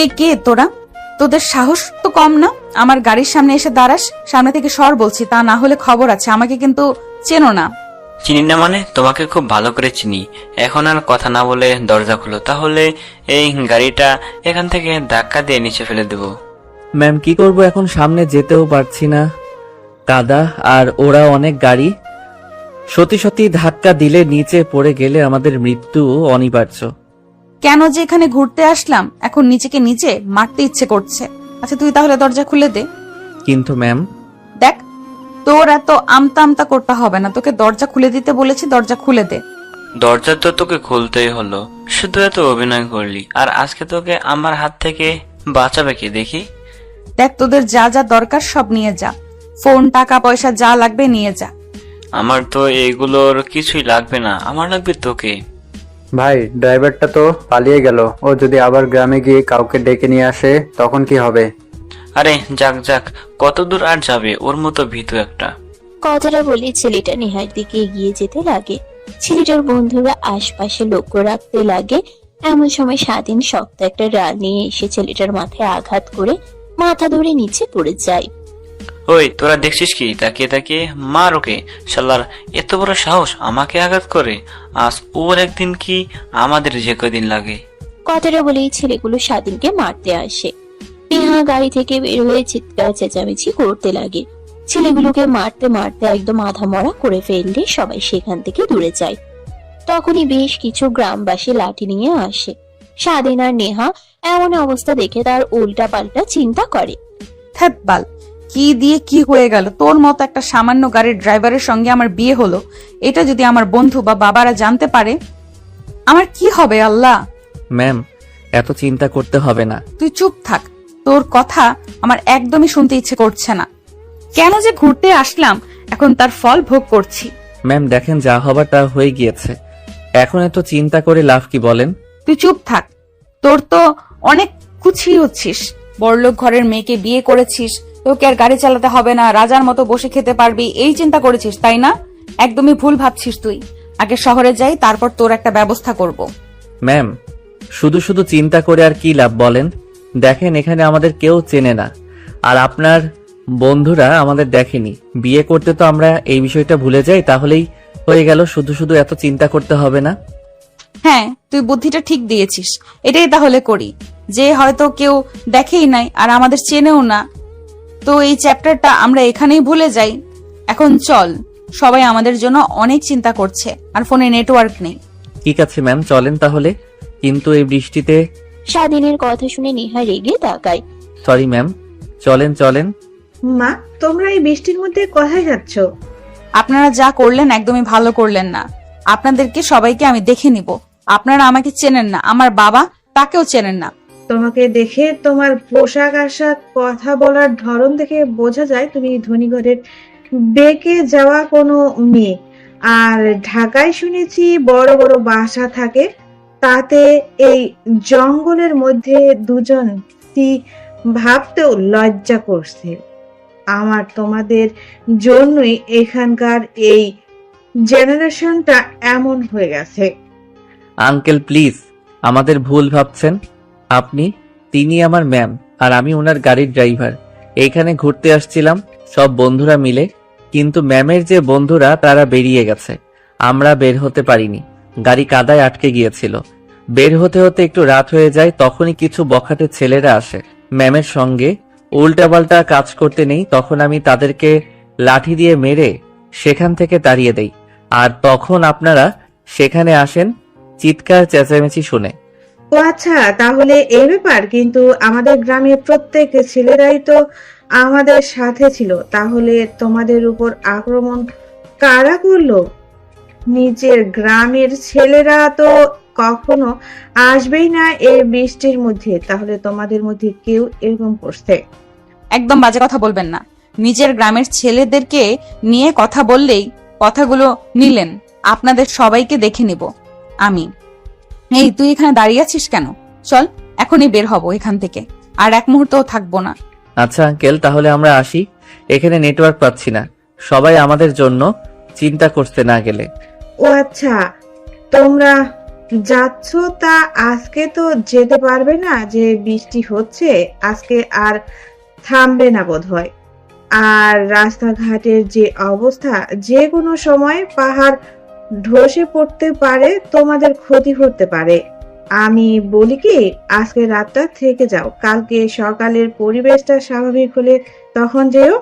এই কে তোরা? তোদের সাহস তো কম না, আমার গাড়ির সামনে এসে দাঁড়াস। সামনে থেকে সর বলছি, তা না হলে খবর আছে। আমাকে কিন্তু চেনো না। চিনি না মানে? তোমাকে খুব ভালো করে চিনি। এখন আর কথা না বলে দরজা খুলো, তাহলে এই গাড়িটা এখান থেকে ধাক্কা দিয়ে নিচে ফেলে দেবো। ম্যাম কি করব এখন, সামনে যেতেও পারছি না, কাদা আর ওরা অনেক গাড়ি। সত্যি সত্যি ধাক্কা দিলে নিচে পড়ে গেলে আমাদের মৃত্যু অনিবার্য। কেন যে এখানে ঘুরতে আসলাম, এখন নিচেকে নিচে মারতে ইচ্ছে করছে। আচ্ছা তুই তাহলে দরজা খুলে দে। কিন্তু ম্যাম। দেখ, তোর এত আমতা আমতা করতে হবে না, তোকে দরজা খুলে দিতে বলেছি, দরজা খুলে দে। দরজা তো তোকে খুলতেই হলো, শুধু এত অভিনয় করলি, আর আজকে তোকে আমার হাত থেকে বাঁচাবে কি দেখি। দেখ, তোদের যা যা দরকার সব নিয়ে যা, ফোন, টাকা পয়সা যা লাগবে নিয়ে যা। আমার তো এগুলোর কিছুই লাগবে না, আমার লাগবে তোকে। ভাই, ড্রাইভারটা তো পালিয়ে গেল। ও যদি আবার গ্রামে গিয়ে কাউকে ডেকে নিয়ে আসে তখন কি হবে? আরে যাক যাক, কত দূর আর যাবে, ওর মতো ভীতু একটা। কথাটা বলে ছেলেটা নেহার দিকে এগিয়ে যেতে লাগে। ছেলেটার বন্ধুরা আশপাশে লক্ষ্য রাখতে লাগে। এমন সময় স্বাধীন শক্ত একটা রাল নিয়ে এসে ছেলেটার মাথায় আঘাত করে মাথা ধরে নিচে পড়ে যায়। ওই তোরা দেখছিস কি তাকিয়ে তাকিয়ে? মার ওকে, শালার এত বড় সাহস আমাকে আঘাত করে। আজ ওর একদিন কি আমাদের যে কদিন লাগে। কথাটা বলেই ছেলেগুলো স্বাধীনকে মারতে আসে। নেহা গাড়ি থেকে বের হয়ে চিৎকার চেঁচামেচি করতে লাগে। ছেলেগুলোকে মারতে মারতে একদম আধা মরা করে ফেললে সবাই সেখান থেকে দূরে যায়। তখনই বেশ কিছু গ্রামবাসী লাঠি নিয়ে আসে। স্বাধীন আর নেহা এমন অবস্থা দেখে তার উল্টা পাল্টা চিন্তা করে। ধ্যাৎ বাল, কি দিয়ে কি হয়ে গেল? তোর মতো একটা সামান্য গাড়ির ড্রাইভারের সঙ্গে আমার বিয়ে হলো, এটা যদি আমার বন্ধু বা বাবারা জানতে পারে আমার কি হবে? আল্লাহ। ম্যাম এত চিন্তা করতে হবে না। তুই চুপ থাক, তোর কথা আমার একদমই শুনতে ইচ্ছে করছে না। কেন যে ঘুরতে আসলাম, এখন তার ফল ভোগ করছি। ম্যাম দেখেন, যা হবার তা হয়ে গিয়েছে, এখন এত চিন্তা করে লাভ কি বলেন? তুই চুপ থাক, তোর তো অনেক কুছি হচ্ছিস। বড়লোক ঘরের মেয়েকে বিয়ে করেছিস, তোকে আর গাড়ি চালাতে হবে না, রাজার মতো বসে খেতে পারবি, এই চিন্তা করেছিস তাই না? একদমই ভুল ভাবছিস তুই। আগে শহরে যাই, তারপর তোর একটা ব্যবস্থা করব। ম্যাম শুধু শুধু চিন্তা করে আর কি লাভ বলেন? দেখেন এখানে আমাদের কেউ চেনে না, আর আপনার বন্ধুরা আমাদের দেখেনি। বিয়ে করতে তো আমরা এই বিষয়টা ভুলে যাই, তাহলেই হয়ে গেল। শুধু শুধু এত চিন্তা করতে হবে না। হ্যাঁ, তুই বুদ্ধিটা ঠিক দিয়েছিস। এটাই তাহলে করি, যে হয়তো কেউ দেখেই নাই আর আমাদের চেনেও না, তো এই চ্যাপ্টারটা আমরা এখানেই ভুলে যাই। এখন চল, সবাই আমাদের জন্য অনেক চিন্তা করছে, আর ফোনে নেটওয়ার্ক নেই। ঠিক আছে ম্যাম, চলেন তাহলে। কিন্তু এই বৃষ্টিতে। স্বাধীনের কথা শুনে নেহা রেগে তাকায়। সরি ম্যাম, চলেন চলেন। মা, তোমরা এই বৃষ্টির মধ্যে কোথায় যাচ্ছ? আপনারা যা করলেন একদমই ভালো করলেন না। আপনাদেরকে সবাইকে আমি দেখে নিব। আপনারা আমাকে চেনেন না, আমার বাবা তাকেও চেনেন না। তোমাকে দেখে, তোমার পোশাক আশাক, কথা বলার ধরন দেখে বোঝা যায় তুমি ধনী ঘরের বেঁকে যাওয়া কোনো মেয়ে। আর ঢাকায় শুনেছি বড় বড় বাসা থাকে, তাতে এই জঙ্গলের মধ্যে দুজন স্ত্রী ভাবতেও লজ্জা করছে। আমার তোমাদের জন্যই এখানকার এই জেনারেশনটা এমন হয়ে গেছে। আঙ্কেল প্লিজ, আমাদের ভুল ভাবছেন আপনি। তিনি আমার ম্যাম, আর আমি ওনার গাড়ির ড্রাইভার। এইখানে ঘুরতে আসছিলাম সব বন্ধুরা মিলে, কিন্তু ম্যামের যে বন্ধুরা তারা বেরিয়ে গেছে, আমরা বের হতে পারিনি। গাড়ি কাদায় আটকে গিয়েছিল। বের হতে হতে একটু রাত হয়ে যায়, তখনই কিছু বখাটে ছেলেরা আসে ম্যামের সঙ্গে। উল্টাপাল্টা কাজ করতে নেই, তখন আমি তাদেরকে লাঠি দিয়ে মেরে সেখান থেকে তাড়িয়ে দেই। আর তখন আপনারা সেখানে আসেন চিৎকার চেঁচামেচি শুনে। ও আচ্ছা, তাহলে এই ব্যাপার। কিন্তু আমাদের গ্রামের প্রত্যেক ছেলেরাই তো আমাদের সাথে ছিল, তাহলে তোমাদের উপর আক্রমণ কারা করলো? নিজের গ্রামের ছেলেরা তো কখনো আসবেই না এই বৃষ্টির মধ্যে, তাহলে তোমাদের মধ্যে কেউ এরকম করছে? একদম বাজে কথা বলবেন না। নিজের গ্রামের ছেলেদেরকে নিয়ে কথা বললেই কথাগুলো নিলেন। আপনাদের সবাইকে দেখে নিব আমি। এই তুই এখানে দাঁড়িয়ে আছিস কেন? চল, এখনই বের হব এখান থেকে, আর এক মুহূর্তও থাকবো না। আচ্ছা আঙ্কেল, তাহলে আমরা আসি। এখানে নেটওয়ার্ক পাচ্ছি না, সবাই আমাদের জন্য চিন্তা করতে না গেলে। ও আচ্ছা, তোমরা যাচ্ছ তা আজকে তো যেতে পারবে না, যে বৃষ্টি হচ্ছে আজকে আর থামবে না বোধহয়। আর রাস্তাঘাটের যে অবস্থা, যে কোনো সময় পাহাড় ধসে পড়তে পারে, তোমাদের ক্ষতি হতে পারে। আমি বলি কি, আজকে রাতটা থেকে যাও, কালকে সকালের পরিবেশটা স্বাভাবিক হলে তখন যেও।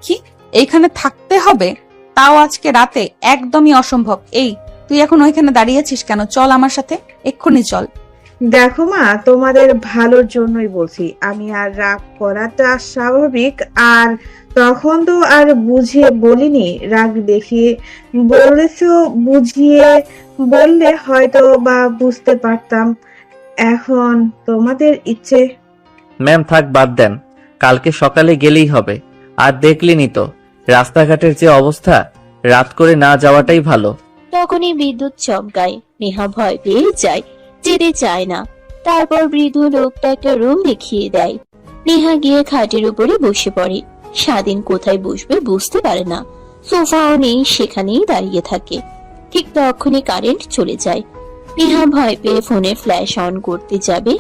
কি এইখানে থাকতে হবে? তাও আজকে রাতে? একদমই অসম্ভব। এই তুই এখন ওইখানে দাঁড়িয়ে আছিস কেন? চল আমার সাথে, এক্ষুনি চল। দেখো মা, তোমাদের ভালোর জন্যই বলছি। আমি আর রাগ করাটা স্বাভাবিক, আর তখন তো আর বুঝিয়ে বলিনি। রাগ দেখিয়ে বলেছো, বুঝিয়ে বললে হয়তো বা বুঝতে পারতাম। এখন তোমাদের ইচ্ছে। ম্যাম থাক, বাদ দেন, কালকে সকালে গেলেই হবে। আর দেখলেনই তো রাস্তাঘাটের যে অবস্থা, রাত করে না যাওয়াটাই ভালো। তখনই বিদ্যুৎ চমকায়। নেহা ভয় পেয়ে যায়, যেতে চায় না। তারপর বৃদ্ধ লোকটা একটা রুম দেখিয়ে দেয়। নেহা গিয়ে খাটের উপরে বসে পড়ে। স্বাধীন কোথায় বসবে বুঝতে পারে না। সোফাও নেই, সেখানেই দাঁড়িয়ে থাকে। ঠিক তখনই কারেন্ট চলে যায়। নেহা ভয় পেয়ে ফোনে ফ্ল্যাশ অন করতে যাবে,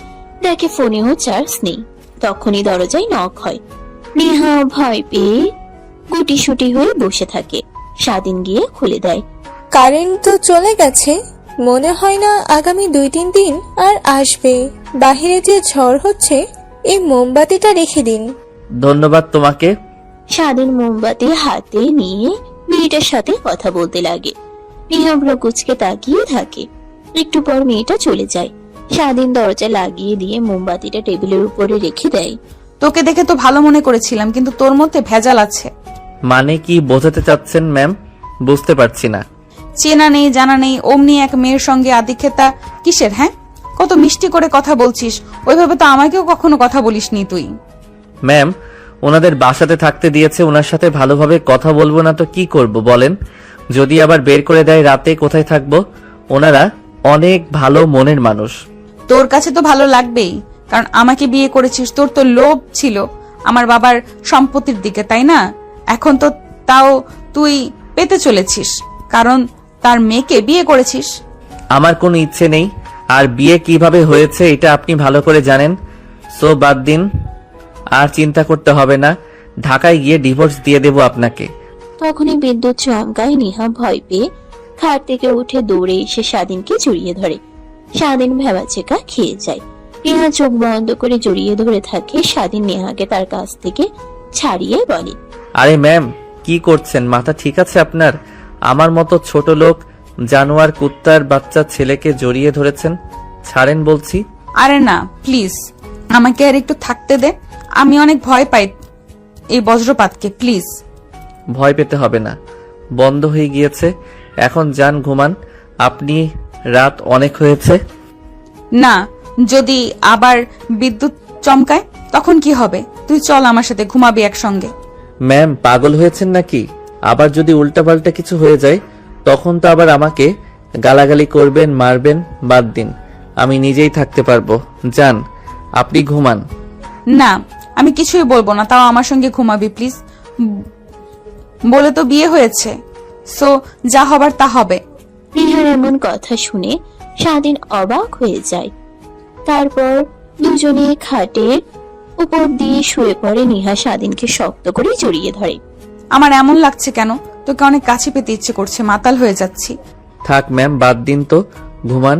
দেখে ফোনেও চার্জ নেই। তখনই দরজায় নক হয়। নেহা ভয় পেয়ে গুটিসুটি হয়ে বসে থাকে। স্বাধীন গিয়ে খুলে দেয়। কারেন্ট তো চলে গেছে, মনে হয় না আগামী 2-3 দিন আর আসবে। বাহিরে যে ঝড় হচ্ছে, এই মোমবাতিটা রেখে দিন। ধন্যবাদ তোমাকে। স্বাধীন মোমবাতি হাতে নিয়ে মেয়েটার সাথে কথা বলতে লাগে। নেহা ভ্রকুচকে তাকিয়ে থাকে। একটু পর মেয়েটা চলে যায়। স্বাধীন দরজা লাগিয়ে দিয়ে মোমবাতিটা টেবিলের উপরে রেখে দেয়। তোকে দেখে তো ভালো মনে করেছিলাম, কিন্তু তোর মধ্যে ভেজাল আছে। মানে কি বোঝাতে চাচ্ছেন ম্যাম? বুঝতে পারছি না। চেনা নেই জানা নেই, অমনি এক মেয়ের সঙ্গে আদিক্ষেতা কিসের? হ্যাঁ, কত মিষ্টি করে কথা বলছিস, ওইভাবে তো আমাকেও কখনো কথা বলিসনি তুই। ম্যাম, ওনাদের বাসাতে থাকতে দিয়েছে, ওনার সাথে ভালোভাবে কথা বলবো না তো কি করব বলেন? যদি আবার বের করে দেয় রাতে, কোথায় থাকবো? ওনারা অনেক ভালো মনের মানুষ। তোর কাছে তো ভালো লাগবেই, কারণ আমাকে বিয়ে করেছিস। তোর তো লোভ ছিল আমার বাবার সম্পত্তির দিকে, তাই না? এখন তো তাও তুই পেতে চলেছিস, কারণ তার মেয়েকে বিয়ে করেছিস। আমার কোনো ইচ্ছে নেই, আর বিয়ে কিভাবে হয়েছে এটা আপনি ভালো করে জানেন। সো বাদ দিন, আর চিন্তা করতে হবে না। ঢাকায় গিয়ে ডিভোর্স দিয়ে দেব আপনাকে। তখনই বিদ্যুৎ চমকায়। নেহা ভয় পেয়ে খাট থেকে উঠে দৌড়ে এসে স্বাধীনকে জড়িয়ে ধরে। স্বাধীন ভেবাচেকা খেয়ে যায়। নেহা চোখ বন্ধ করে জড়িয়ে ধরে থাকে। স্বাধীন নেহাকে তার কাছ থেকে ছাড়িয়ে বলে, আরে ম্যাম, কি করছেন? মাথা ঠিক আছে আপনার? আমার মতো ছোট লোক, জানোয়ার কুত্তার বাচ্চা ছেলেকে জড়িয়ে ধরেছেন। ছাড়েন বলছি। আরে না, প্লিজ আমাকে আর একটু থাকতে দে। আমি অনেক ভয় পাই এই বজ্রপাতকে, প্লিজ। ভয় পেতে হবে না, বন্ধ হয়ে গিয়েছে। এখন যান, ঘুমান। আপনি, রাত অনেক হয়েছে। না, যদি আবার বিদ্যুৎ চমকায় তখন কি হবে? তুই চল আমার সাথে, ঘুমাবি একসঙ্গে। ম্যাম, পাগল হয়েছেন নাকি? আবার যদি উল্টাপাল্টা কিছু হয়ে যায়, তখন তো আবার আমাকে গালাগালি করবেন, মারবেন। বাদ দিন, আমি নিজেই থাকতে পারবো। যান, আপনি ঘুমান। না, আমি কিছুই বলবো না, তাও আমার সঙ্গে ঘুমাবি প্লিজ। বলে তো বিয়ে হয়েছে, সো যা হবার তা হবে। নেহার এমন কথা শুনে স্বাধীন অবাক হয়ে যায়। তারপর দুজনে খাটের উপর দিয়ে শুয়ে পড়ে। নেহা স্বাধীনকে শক্ত করে জড়িয়ে ধরে। আমার এমন লাগছে কেন? তোকে অনেক কাছে পেতে ইচ্ছে করছে, মাতাল হয়ে যাচ্ছি। থাক ম্যাম, বাদ দিন তো, ঘুমান।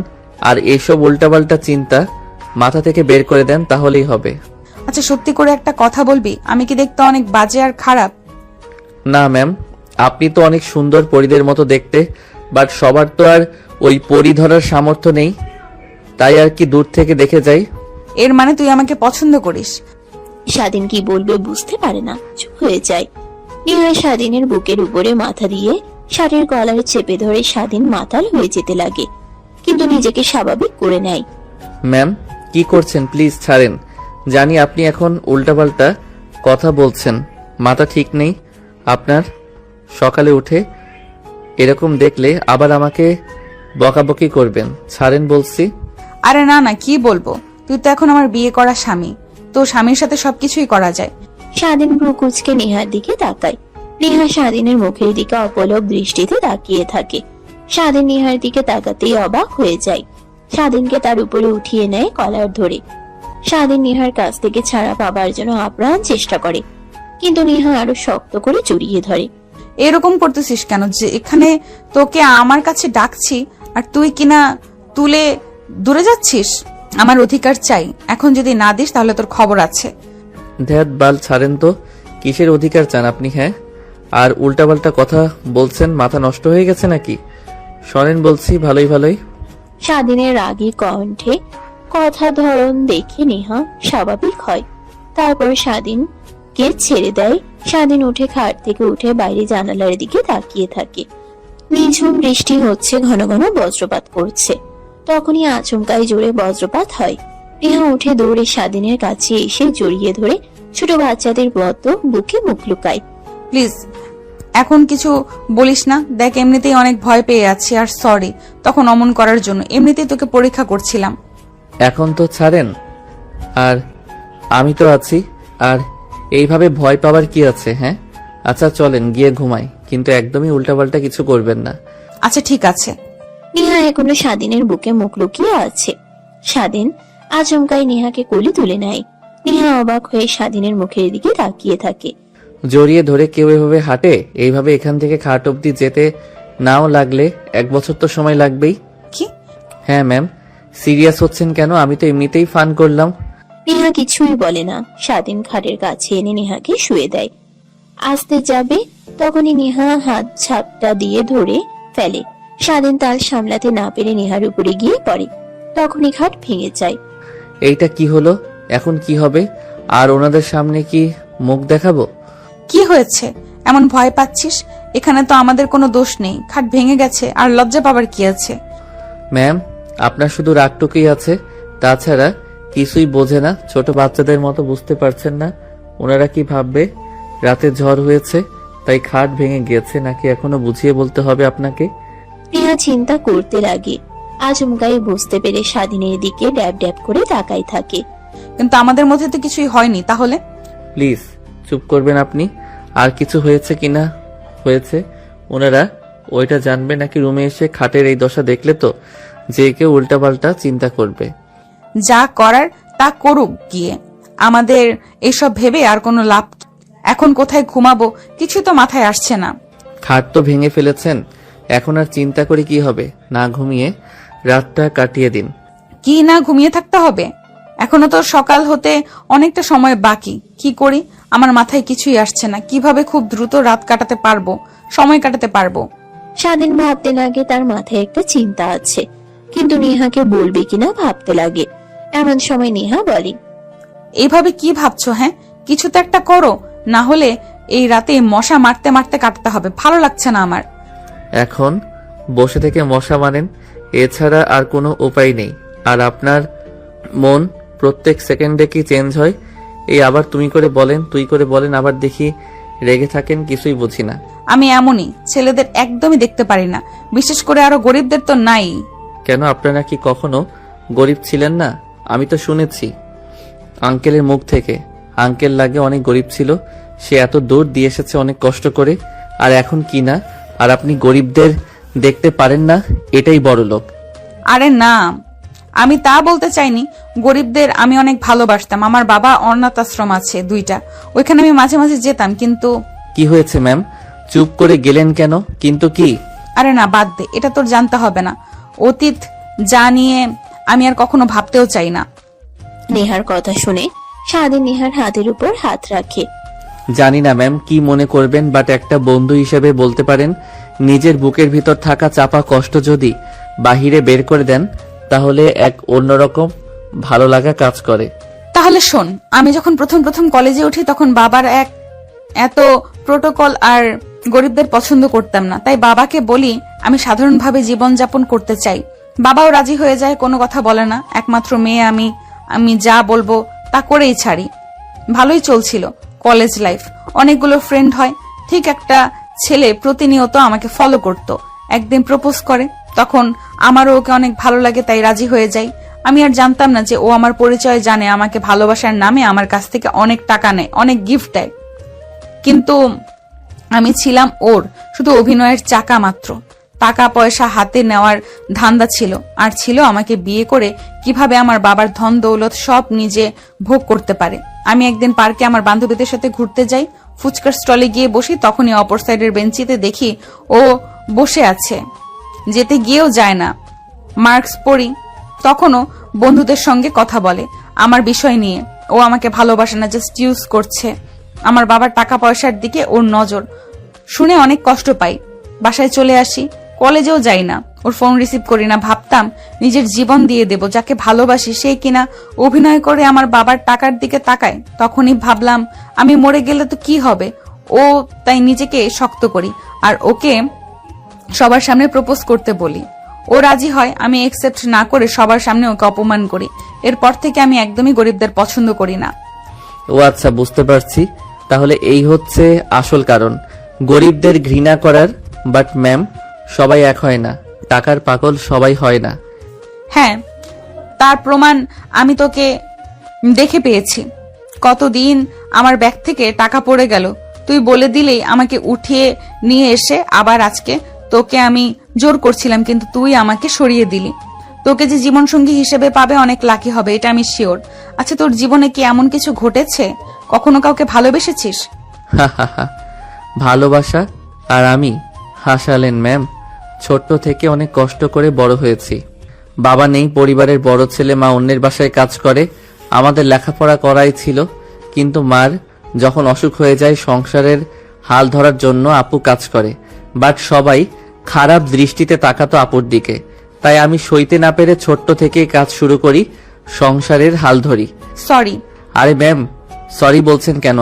আর এসব উল্টাপাল্টা চিন্তা মাথা থেকে বের করে দেন, তাহলেই হবে। আচ্ছা, সত্যি করে একটা কথা বলবি, আমি কি দেখতে অনেক বাজে আর খারাপ? না ম্যাম, আপনি তো অনেক সুন্দর, পরীদের মতো দেখতে। বাট সবার তো আর ওই পরী ধরার সামর্থ্য নেই, তাই আর কি দূর থেকে দেখে যাই। এর মানে তুই আমাকে পছন্দ করিস? স্বাধীন কি বলবে বুঝতে পারে না, চুপ হয়ে যায়। নেহা স্বাধীনের বুকের উপরে মাথা দিয়ে শাড়ির কলার চেপে ধরে স্বাধীন মাতাল হয়ে যেতে লাগে, কিন্তু নিজেকে স্বাভাবিক করে নেয়। ম্যাম, কি করছেন? প্লিজ ছাড়েন। জানি আপনি এখন উল্টাপাল্টা কথা বলছেন, মাথা ঠিক নেই আপনার। সকালে উঠে এরকম দেখলে আবার আমাকে বকাবকি করবেন। ছাড়েন বলছি। আরে না না, কি বলবো? তুই তো এখন আমার বিয়ে করা স্বামী, তো স্বামীর সাথে সবকিছুই করা যায়। স্বাধীন ভ্রুকুচকে নেহার দিকে তাকায়। নেহা স্বাধীনের মুখের দিকে অপলক দৃষ্টিতে তাকিয়ে থাকে। স্বাধীন নিহার দিকে তাকাতেই অবাক হয়ে যায়। স্বাধীনকে তার উপরে উঠিয়ে নেয় কলার ধরে। স্বাধীন নিহার কাছ থেকে ছাড়া পাবার জন্য আপ্রাণ চেষ্টা করে, কিন্তু নিহা আরো শক্ত করে জড়িয়ে ধরে। এরকম করতেছিস কেন? যে এখানে তোকে আমার কাছে ডাকছি আর তুই কিনা তুলে দূরে যাচ্ছিস। আমার অধিকার চাই, এখন যদি না দিস তাহলে তোর খবর আছে। ধ্যাত বাল ছাড়েন তো, কিসের অধিকার চান আপনি? হ্যাঁ, আর উল্টাপাল্টা কথা বলছেন, মাথা নষ্ট হয়ে গেছে নাকি? শোনেন বলছি, ভালোই ভালোই। স্বাধীনের রাগী কণ্ঠে কথা ধরন দেখে নেহা স্বাভাবিক হয়। তারপর স্বাধীনকে ছেড়ে দেয়। স্বাধীন উঠে খাট থেকে উঠে বাইরে জানালার দিকে তাকিয়ে থাকে। নিঝুম বৃষ্টি হচ্ছে, ঘন ঘন বজ্রপাত করছে। তখনই আচমকাই জোরে বজ্রপাত হয়। নেহা উঠে দৌড়ে স্বাধীনের কাছে এসে জড়িয়ে ধরে ছোট বাচ্চাদের মতো বুকে মুখ লুকায়। প্লিজ এখন কিছু বলিস না। দেখ এমনিতেই অনেক ভয় পেয়ে আছি, আর সরি তখন অমন করার জন্য। এমনিতেই তোকে পরীক্ষা করছিলাম। এখন তো ছাড়েন, আর আমি তো আছি। আর এইভাবে ভয় পাওয়ার কি আছে? হ্যাঁ, আচ্ছা চলেন গিয়ে ঘুমাই, কিন্তু একদমই উল্টাপাল্টা কিছু করবেন না। আচ্ছা ঠিক আছে। নেহা এখনো স্বাধীনের বুকে মুখ লুকিয়ে আছে। স্বাধীন আচমকাই নেহাকে কোলে তুলে নেয়। নেহা অবাক হয়ে স্বাধীনের মুখের দিকে তাকিয়ে থাকে। জড়িয়ে ধরে কেউ এভাবে হাঁটে? এইভাবে এখান থেকে খাট অব্দি যেতে নাও লাগলে 1 বছর তো সময় লাগবেই। কি? হ্যাঁ ম্যাম, সিরিয়াস হচ্ছেন কেন? আমি তো এমনিতেই ফান করলাম। নেহা কিছুই বলে না। স্বাধীন খাটের কাছে এনে নেহাকে শুয়ে দেয়। আসতে যাবে তখনই নেহা হাত ঝাপটা দিয়ে ধরে ফেলে। স্বাধীন তাল সামলাতে না পেরে নেহার উপরে গিয়ে পড়ে। তখনই খাট ভেঙে যায়। এইটা কি হলো? এখন কি হবে? আর ওনাদের সামনে কি মুখ দেখাবো? কি হয়েছে এমন ভয় পাচ্ছিস? এখানে তো আমাদের কোনো দোষ নেই। খাট ভেঙে গেছে, আর লজ্জা পাবার কি আছে? ম্যাম, আপনার শুধু রাগটুকুই আছে, তাছাড়া কিছুই বোঝে না। ছোট বাচ্চাদের মতো বুঝতে পারছেন না ওনারা কি ভাববে? রাতে ঝড় হয়েছে তাই খাট ভেঙে গিয়েছে, নাকি এখনো বুঝিয়ে বলতে হবে আপনাকে? নেহা চিন্তা করতে লাগে। আচমকাই বুঝতে পেরে স্বাধীনের দিকে ড্যাব ড্যাব করে তাকাই থাকে। কিন্তু আমাদের মধ্যে তো কিছুই হয়নি। তাহলে প্লিজ চুপ করবেন আপনি। আর কিছু হয়েছে কিনা হয়েছে ওনারা ওইটা জানবে নাকি? রুমে এসে খাটের এই দশা দেখলে তো যে কেউ উল্টাপাল্টা চিন্তা করবে। যা করার তা করুক গিয়ে, আমাদের এসব ভেবে আর কোনো লাভ। এখন কোথায় ঘুমাবো কিছু তো মাথায় আসছে না। খাট তো ভেঙে ফেলেছেন, এখন আর চিন্তা করে কি হবে? না ঘুমিয়ে রাতটা কাটিয়ে দিন। কি না ঘুমিয়ে থাকতে হবে? এখনো তো সকাল হতে অনেকটা সময় বাকি। কি করি আমার মাথায় কিছুই আসছে না। কিভাবে খুব দ্রুত রাত কাটাতে পারবো, সময় কাটাতে পারবো। স্বাধীন ভাবতে লাগে তার মাথায় একটা চিন্তা আছে, কিন্তু নেহাকে বলবে কিনা ভাবতে লাগে। এমন সময় নেহা বলে, এইভাবে কি ভাবছো? হ্যাঁ কিছু তো একটা করো, না হলে এই রাতে মশা মারতে মারতে কাটতে হবে। ভালো লাগছে না আমার। এখন বসে থেকে মশা মারেন, এছাড়া আর কোনো উপায় নেই। আর আপনার মন প্রত্যেক সেকেন্ডে কি চেঞ্জ হয়? এই আবার তুমি করে বলেন, তুই করে বলেন, আবার দেখি রেগে থাকেন। কিছুই বুঝি না। আমি এমনই, ছেলেদের একদমই দেখতে পারি না, বিশেষ করে আরো গরিবদের তো নাই। কেন, আপনারা কি কখনো গরিব ছিলেন না? আমি তো শুনেছি আঙ্কেলের মুখ থেকে। আঙ্কেল লাগে অনেক গরিব ছিল, সে এত দূর দিয়ে এসেছে অনেক কষ্ট করে, আর এখন কি না? আর আপনি গরিবদের দেখতে পারেন না, এটাই বড় লোক। আরে না, আমি তা বলতে চাইনি। গরিবদের আমি অনেক ভালোবাসতাম। আমার বাবা অনাথ আশ্রম আছে 2টা, ওইখানে আমি মাঝে মাঝে যেতাম। কিন্তু কি হয়েছে ম্যাম, চুপ করে গেলেন কেন? কিন্তু কি? আরে না, বাদ দে, এটা তোর জানতে হবে না। অতীত যা নিয়ে আমি আর কখনো ভাবতেও চাই না। নেহার কথা শুনে স্বাধীন নেহার হাতের উপর হাত রাখে। জানি না ম্যাম কি মনে করবেন, বাট একটা বন্ধু হিসেবে বলতে পারেন, নিজের বুকের ভিতর থাকা চাপা কষ্ট যদি বাহিরে বের করে দেন তাহলে এক অন্যরকম ভালো লাগা কাজ করে। তাহলে শোন, আমি যখন প্রথম প্রথম কলেজে উঠি তখন বাবার এত প্রোটোকল আর গরিবদের পছন্দ করতাম না। তাই বাবাকে বলি আমি সাধারণভাবে জীবনযাপন করতে চাই। বাবাও রাজি হয়ে যায়, কোনো কথা বলে না। একমাত্র মেয়ে আমি যা বলবো তা করেই ছাড়ি। ভালোই চলছিল কলেজ লাইফ, অনেকগুলো ফ্রেন্ড হয়। ঠিক একটা ছেলে প্রতিনিয়ত আমাকে ফলো করত। একদিন প্রপোজ করে, তখন আমারও ওকে অনেক ভালো লাগে, তাই রাজি হয়ে যাই। আমি আর জানতাম না যে ও আমার পরিচয় জানে, আমাকে ভালোবাসার নামে আমার কাছ থেকে অনেক টাকা নেয়, অনেক গিফট দেয়। কিন্তু আমি ছিলাম ওর শুধু অভিনয়ের চাকা মাত্র। টাকা পয়সা হাতে নেওয়ার ধান্দা ছিল, আর ছিল আমাকে বিয়ে করে কিভাবে আমার বাবার ধন দৌলত সব নিজে ভোগ করতে পারে। আমি একদিন পার্কে আমার বান্ধবীদের সাথে ঘুরতে যাই, ফুচকার স্টলে গিয়ে বসি, তখনই অপর সাইডের বেঞ্চিতে দেখি ও বসে আছে, যেতে গিয়েও যায় না, মার্কস পরি। তখনও বন্ধুদের সঙ্গে কথা বলে আমার বিষয় নিয়ে। ও আমাকে ভালোবাসে না, জাস্ট ইউজ করছে। আমার বাবার টাকা পয়সার দিকে ওর নজর, শুনে অনেক কষ্ট পাই। বাসায় চলে আসি, কলেজেও যাই না, ওর ফোন রিসিভ করি না। ভাবতাম নিজের জীবন দিয়ে দেব, যাকে ভালোবাসি সে কিনা অভিনয় করে আমার বাবার টাকার দিকে তাকায়। তখনই ভাবলাম আমি মরে গেলে তো কি হবে, ও তাই নিজেকে শক্ত করি আর ওকে সবার সামনে প্রপোজ করতে বলি। ও রাজি হয়, আমি একসেপ্ট না করে সবার সামনে ওকে অপমান করি। এরপর থেকে আমি একদমই গরিবদের পছন্দ করি না। ও আচ্ছা, বুঝতে পারছি। তাহলে এই হচ্ছে আসল কারণ গরিবদের ঘৃণা করার। বাট ম্যাম, সবাই এক হয় না, টাকার পাগল সবাই হয় না। হ্যাঁ, তার প্রমাণ আমি তোকে দেখে পেয়েছি। কতদিন আমার ব্যাগ থেকে টাকা পড়ে গেল, তুই বলে দিলেই আমাকে উঠিয়ে নিয়ে এসে আবার আজকে তোকে আমি জোর করছিলাম, কিন্তু তুই আমাকে সরিয়ে দিলি। তোকে যে জীবনসঙ্গী হিসেবে পাবে অনেক লাকি হবে, এটা আমি শিওর। আচ্ছা, তোর জীবনে কি এমন কিছু ঘটেছে, কখনো কাউকে ভালোবেসেছিস? ভালোবাসা আর আমি? হাসালেন ম্যাম। ছোট্ট থেকে অনেক কষ্ট করে বড় হয়েছি। বাবা নেই, পরিবারের বড় ছেলে, মা অন্যের বাসায় কাজ করে। আমাদের লেখাপড়া করাই ছিল, কিন্তু মার যখন অসুখ হয়ে যায় সংসারের হাল ধরার জন্য আপু কাজ করে। বাট সবাই খারাপ দৃষ্টিতে তাকাতো আপুর দিকে, তাই আমি সইতে না পেরে ছোট্ট থেকেই কাজ শুরু করি, সংসারের হাল ধরি। সরি। আরে ম্যাম, সরি বলছেন কেন?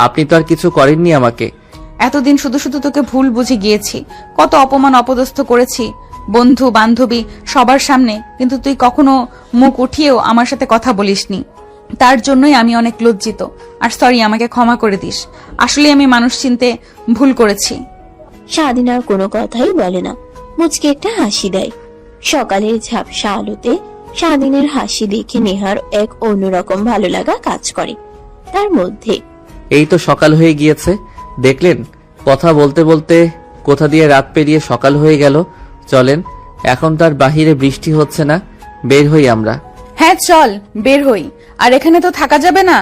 আপনি তো আর কিছু করেননি আমাকে। এতদিন শুধু শুধু তোকে ভুল বুঝে গিয়েছি, কত অপমান অপদস্থ করেছি বন্ধু বান্ধবী সবার সামনে, কিন্তু তুই কখনো মুখ উঠিয়েও আমার সাথে কথা বলিসনি। তার জন্যই আমি অনেক লজ্জিত। আর সরি, আমাকে ক্ষমা করে দিস। আসলে আমি মানুষ চিনতে ভুল করেছি। স্বাধীন আর কোনো কথাই বলে না, মুচকে একটা হাসি দেয়। সকালের ঝাপসা আলোতে স্বাধীনের হাসি দেখে নেহার এক অন্যরকম ভালো লাগা কাজ করে তার মধ্যে। এই তো সকাল হয়ে গিয়েছে, দেখলেন? কথা বলতে বলতে কোথা দিয়ে রাত পেরিয়ে সকাল হয়ে গেল। চলেন, এখন তার বাহিরে বৃষ্টি হচ্ছে না, বের হই আমরা। হ্যাঁ চল, বের হই। আর এখানে তো থাকা যাবে না,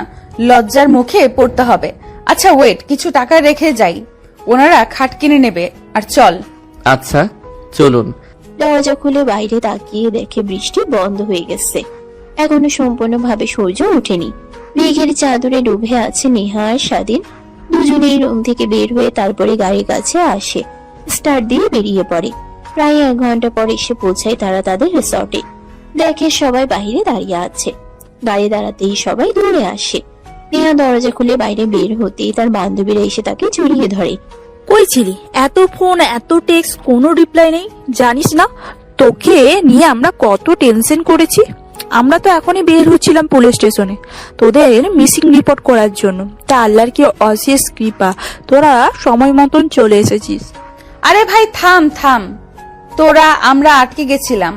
লজ্জার মুখে পড়তে হবে। আচ্ছা ওয়েট, কিছু টাকা রেখে যাই, ওনারা খাট কিনে নেবে। আর চল। আচ্ছা চলুন। দরজা খুলে বাইরে তাকিয়ে দেখে বৃষ্টি বন্ধ হয়ে গেছে। এখনো সম্পূর্ণভাবে সূর্য ওঠেনি। মেঘের চাদরে ডুবে আছে নেহা আর স্বাধীন। দুজনেই রুম থেকে বের হয়ে তারপরে গাড়ির কাছে আসে, স্টার্ট দিয়ে বেরিয়ে পড়ে। প্রায় 1 ঘন্টা পর এসে পৌঁছায় তারা তাদের রিসর্টে। দেখে সবাই বাইরে দাঁড়িয়ে আছে। গাড়ি দাঁড়াতেই সবাই দৌড়ে আসে। নেহা দরজা খুলে বাইরে বের হতেই তার বান্ধবীরা এসে তাকে জড়িয়ে ধরে। কই ছিলি? এত ফোন, এত টেক্সট, কোনো রিপ্লাই নেই। জানিস না তোকে নিয়ে আমরা কত টেনশন করেছি। আমরা তো এখনই বের হচ্ছিলাম পুলিশ স্টেশনে তোদের মিসিং রিপোর্ট করার জন্য। তা আল্লাহর কি অশেষ কৃপা, তোরা সময় মতন চলে এসেছিস। আরে ভাই থাম থাম, তোরা আমরা আটকে গেছিলাম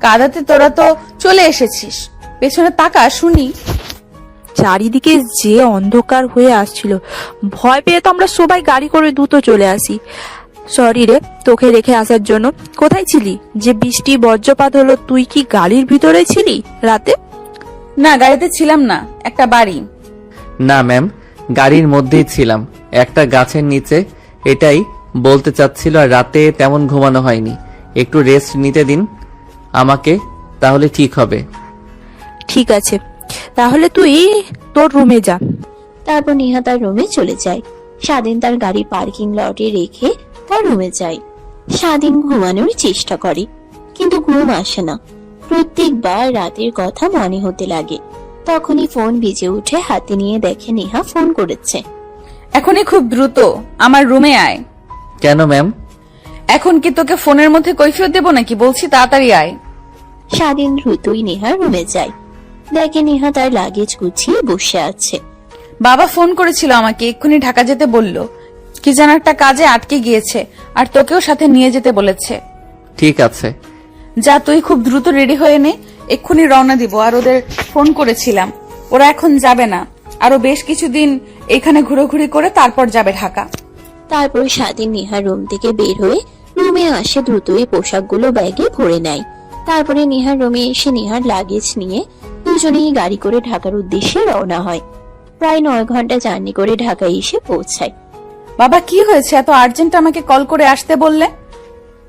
কাদাতে, তোরা তো চলে এসেছিস। পেছনে তাকা শুনি। চারিদিকে যে অন্ধকার হয়ে আসছিল, ভয় পেয়ে তো আমরা সবাই গাড়ি করে দ্রুত চলে আসি। সরি রে তোকে রেখে আসার জন্য। কোথায় ছিলি যে বৃষ্টি বজ্রপাত হলো? তুই কি গাড়ির ভিতরে ছিলি রাতে? না, গাড়িতে ছিলাম না, একটা বাড়ি। না ম্যাম, গাড়ির মধ্যেই ছিলাম, একটা গাছের নিচে। এটাই বলতে চাচ্ছিল। আর রাতে তেমন ঘুমানো হয়নি, একটু রেস্ট নিতে দিন আমাকে, তাহলে ঠিক হবে। ঠিক আছে, তাহলে তুই তোর রুমে যা। তারপর নেহা তার রুমে চলে যায়। স্বাধীন তার গাড়ি পার্কিং লটে রেখে তার রুমে যায়। স্বাধীন ঘুমানোর চেষ্টা করে, কিন্তু ঘুম আসে না। প্রত্যেকবার রাতের কথা মনে হতে লাগে। তখনই ফোন বেজে উঠে, হাতে নিয়ে দেখে নেহা ফোন করেছে। এখনই খুব দ্রুত আমার রুমে আয়। কেন ম্যাম? এখন কি তোকে ফোনের মধ্যে কৈফিয়ত দেবো নাকি? বলছি তাড়াতাড়ি আয়। স্বাধীন দ্রুতই নেহার রুমে যায়। দেখে নেহা তার লাগেজ গুছিয়ে বসে আছে। বাবা ফোন করেছিল আমাকে, এক্ষুনি ঢাকা যেতে বলল, কি যেন একটা কাজে আটকে গিয়েছে, আর তোকেও সাথে নিয়ে যেতে বলেছে। ঠিক আছে, যা তুই খুব দ্রুত রেডি হয়ে নে, এক্ষুনি রওনা দিব। আর ওদের ফোন করেছিলাম, ওরা এখন যাবে না, আরো বেশ কিছুদিন এখানে ঘুরোঘুরি করে তারপর যাবে ঢাকা। তারপর স্বাধীন নেহার রুম থেকে বের হয়ে রুমে আসে দ্রুতই পোশাকগুলো ব্যাগে ভরে নেয়। তারপরে নিহার রুমে এসে নিহার লাগেজ নিয়ে দুজনেই গাড়ি করে ঢাকার উদ্দেশ্যে রওনা হয়। প্রায় 9 ঘন্টা জার্নি করে ঢাকায় এসে পৌঁছায়। বাবা কি হয়েছে, এত আর্জেন্ট আমাকে কল করে আসতে বললে?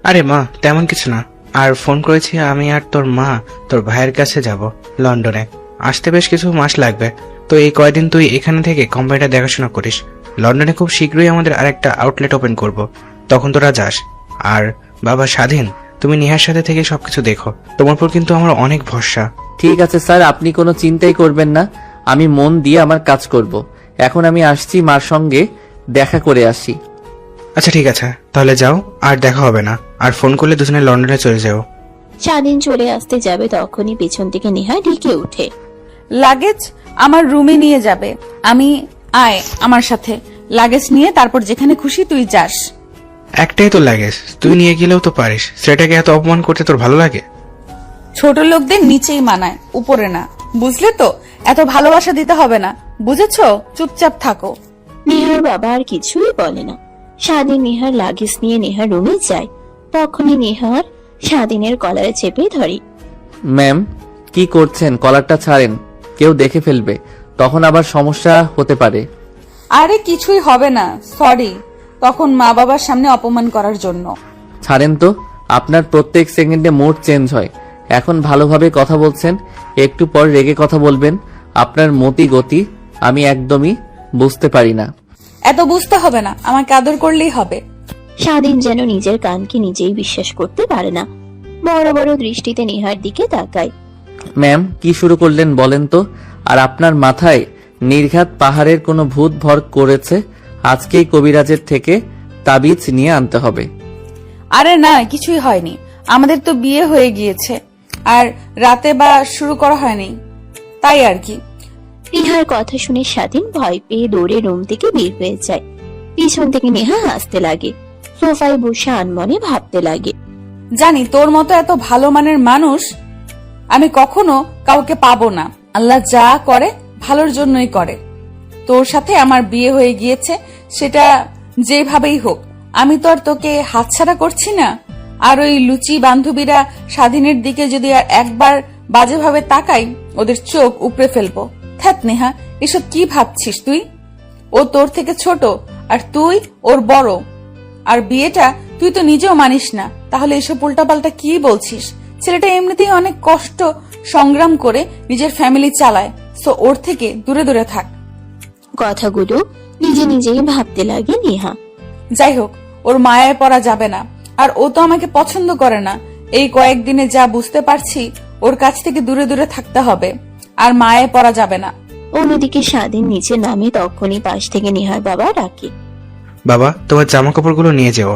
আরে মা, তেমন কিছু না। আর ফোন করেছি আমি আর তোর মা তোর ভাইয়ের কাছে যাব লন্ডনে। আসতে বেশ কিছু মাস লাগবে, তো এই কয়দিন তুই এখানে থেকে কোম্পানিটা দেখাশোনা করিস। লন্ডনে খুব শীঘ্রই আমাদের আরেকটা আউটলেট ওপেন করব, তখন তোরা যাস। আর বাবা স্বাধীন, তুমি নেহার সাথে থেকে সবকিছু দেখো, তোমার উপর কিন্তু আমার অনেক ভরসা। ঠিক আছে স্যার, আপনি কোনো চিন্তাই করবেন না, আমি মন দিয়ে আমার কাজ করব। এখন আমি আসছি, মার সঙ্গে দেখা করে আসি। আচ্ছা ঠিক আছে, তাহলে যাও, আর দেখা হবে না। আর ফোন করলে দুজনে লন্ডনে চলে যাও। স্বাধীন চলে আসতে যাবে তখনই পেছন থেকে নেহা ঢেকে ওঠে। লাগেজ আমার রুমে নিয়ে যাবে, আমি আয় আমার সাথে। লাগেজ নিয়ে তারপর যেখানে খুশি তুই যাস। একটাই তো লাগেজ, তুই নিয়ে গেলেও তো পারিস। সেটাকে এত অপমান করতে তোর ভালো লাগে? ছোট লোকদের নিচেই মানায়, উপরে না, বুঝলে তো? এত ভালোবাসা দিতে হবে না, বুঝেছো? চুপচাপ থাকো। নেহার বাবা আর কিছুই বলে না। স্বাধীন নেহার লাগেজ নিয়ে নেহার রুমে যায়। তখনই নেহার স্বাধীনের কলারে চেপে ধরে। ম্যাম, কি করছেন? কলারটা ছাড়েন, কেউ দেখে ফেলবে, তখন আবার সমস্যা হতে পারে। আরে কিছুই হবে না, সরি তখন মা বাবার সামনে অপমান করার জন্য। ছাড়েন তো, আপনার প্রত্যেক সেকেন্ডে মুড চেঞ্জ হয়। এখন ভালোভাবে কথা বলছেন, একটু পর রেগে কথা বলবেন। আপনার মতি গতি আমি একদমই বুঝতে পারি না। এত বুঝতে হবে না, আমাকে আদর করলেই হবে। স্বাধীন যেন নিজের কানকে নিজেই বিশ্বাস করতে পারে না। বড় বড় দৃষ্টিতে নেহার দিকে তাকায়। ম্যাম, কি শুরু করলেন বলেন তো? আর আপনার মাথায় নির্ঘাত পাহাড়ের কোনো ভূত ভর করেছে? আজকেই কবিরাজের থেকে তাবিজ নিয়ে আনতে হবে। আরে না, কিছুই হয়নি, আমাদের তো বিয়ে হয়ে গিয়েছে, আর রাতে বা শুরু করা হয়নি, তাই আর কি। নেহার কথা শুনে স্বাধীন ভয় পেয়ে দৌড়ে রুম থেকে বের হয়ে যায়। পিছন থেকে নেহা হাসতে লাগে। সোফায় বসে আনমনে ভাবতে লাগে। জানি তোর মতো এত ভালো মানের মানুষ আমি কখনো কাউকে পাবো না। আল্লাহ যা করে ভালোর জন্যই করে। তোর সাথে আমার বিয়ে হয়ে গিয়েছে, সেটা যেভাবেই হোক, আমি তো আর তোকে হাতছাড়া করছি না। আর ওই লুচি বান্ধবীরা স্বাধীনের দিকে যদি আর একবার বাজেভাবে তাকাই, ওদের চোখ উপড়ে ফেলবো। ধ্যাৎ নেহা, এসব কি ভাবছিস তুই? ও তোর থেকে ছোট আর তুই ওর বড়। আর বিয়েটা তুই তো নিজেও মানিস না, তাহলে এসব উল্টাপাল্টা কি বলছিস? ছেলেটা এমনিতেই অনেক কষ্ট সংগ্রাম করে নিজের ফ্যামিলি চালায়, সো ওর থেকে দূরে দূরে থাক। কথাগুলো নিজে নিজেই ভাবতে লাগে নেহা। যাই হোক, ওর মায়ায় পড়া যাবে না, আর ও তো আমাকে পছন্দ করে না। এই কয়েকদিনে যা বুঝতে পারছি, ওর কাছ থেকে দূরে দূরে থাকতে হবে, আর মায়ায় পড়া যাবে না। অন্যদিকে স্বাধীন নিচে নামে তখনই পাশ থেকে নেহার বাবা ডাকে। বাবা, তোমার জামা কাপড়গুলো নিয়ে যেও।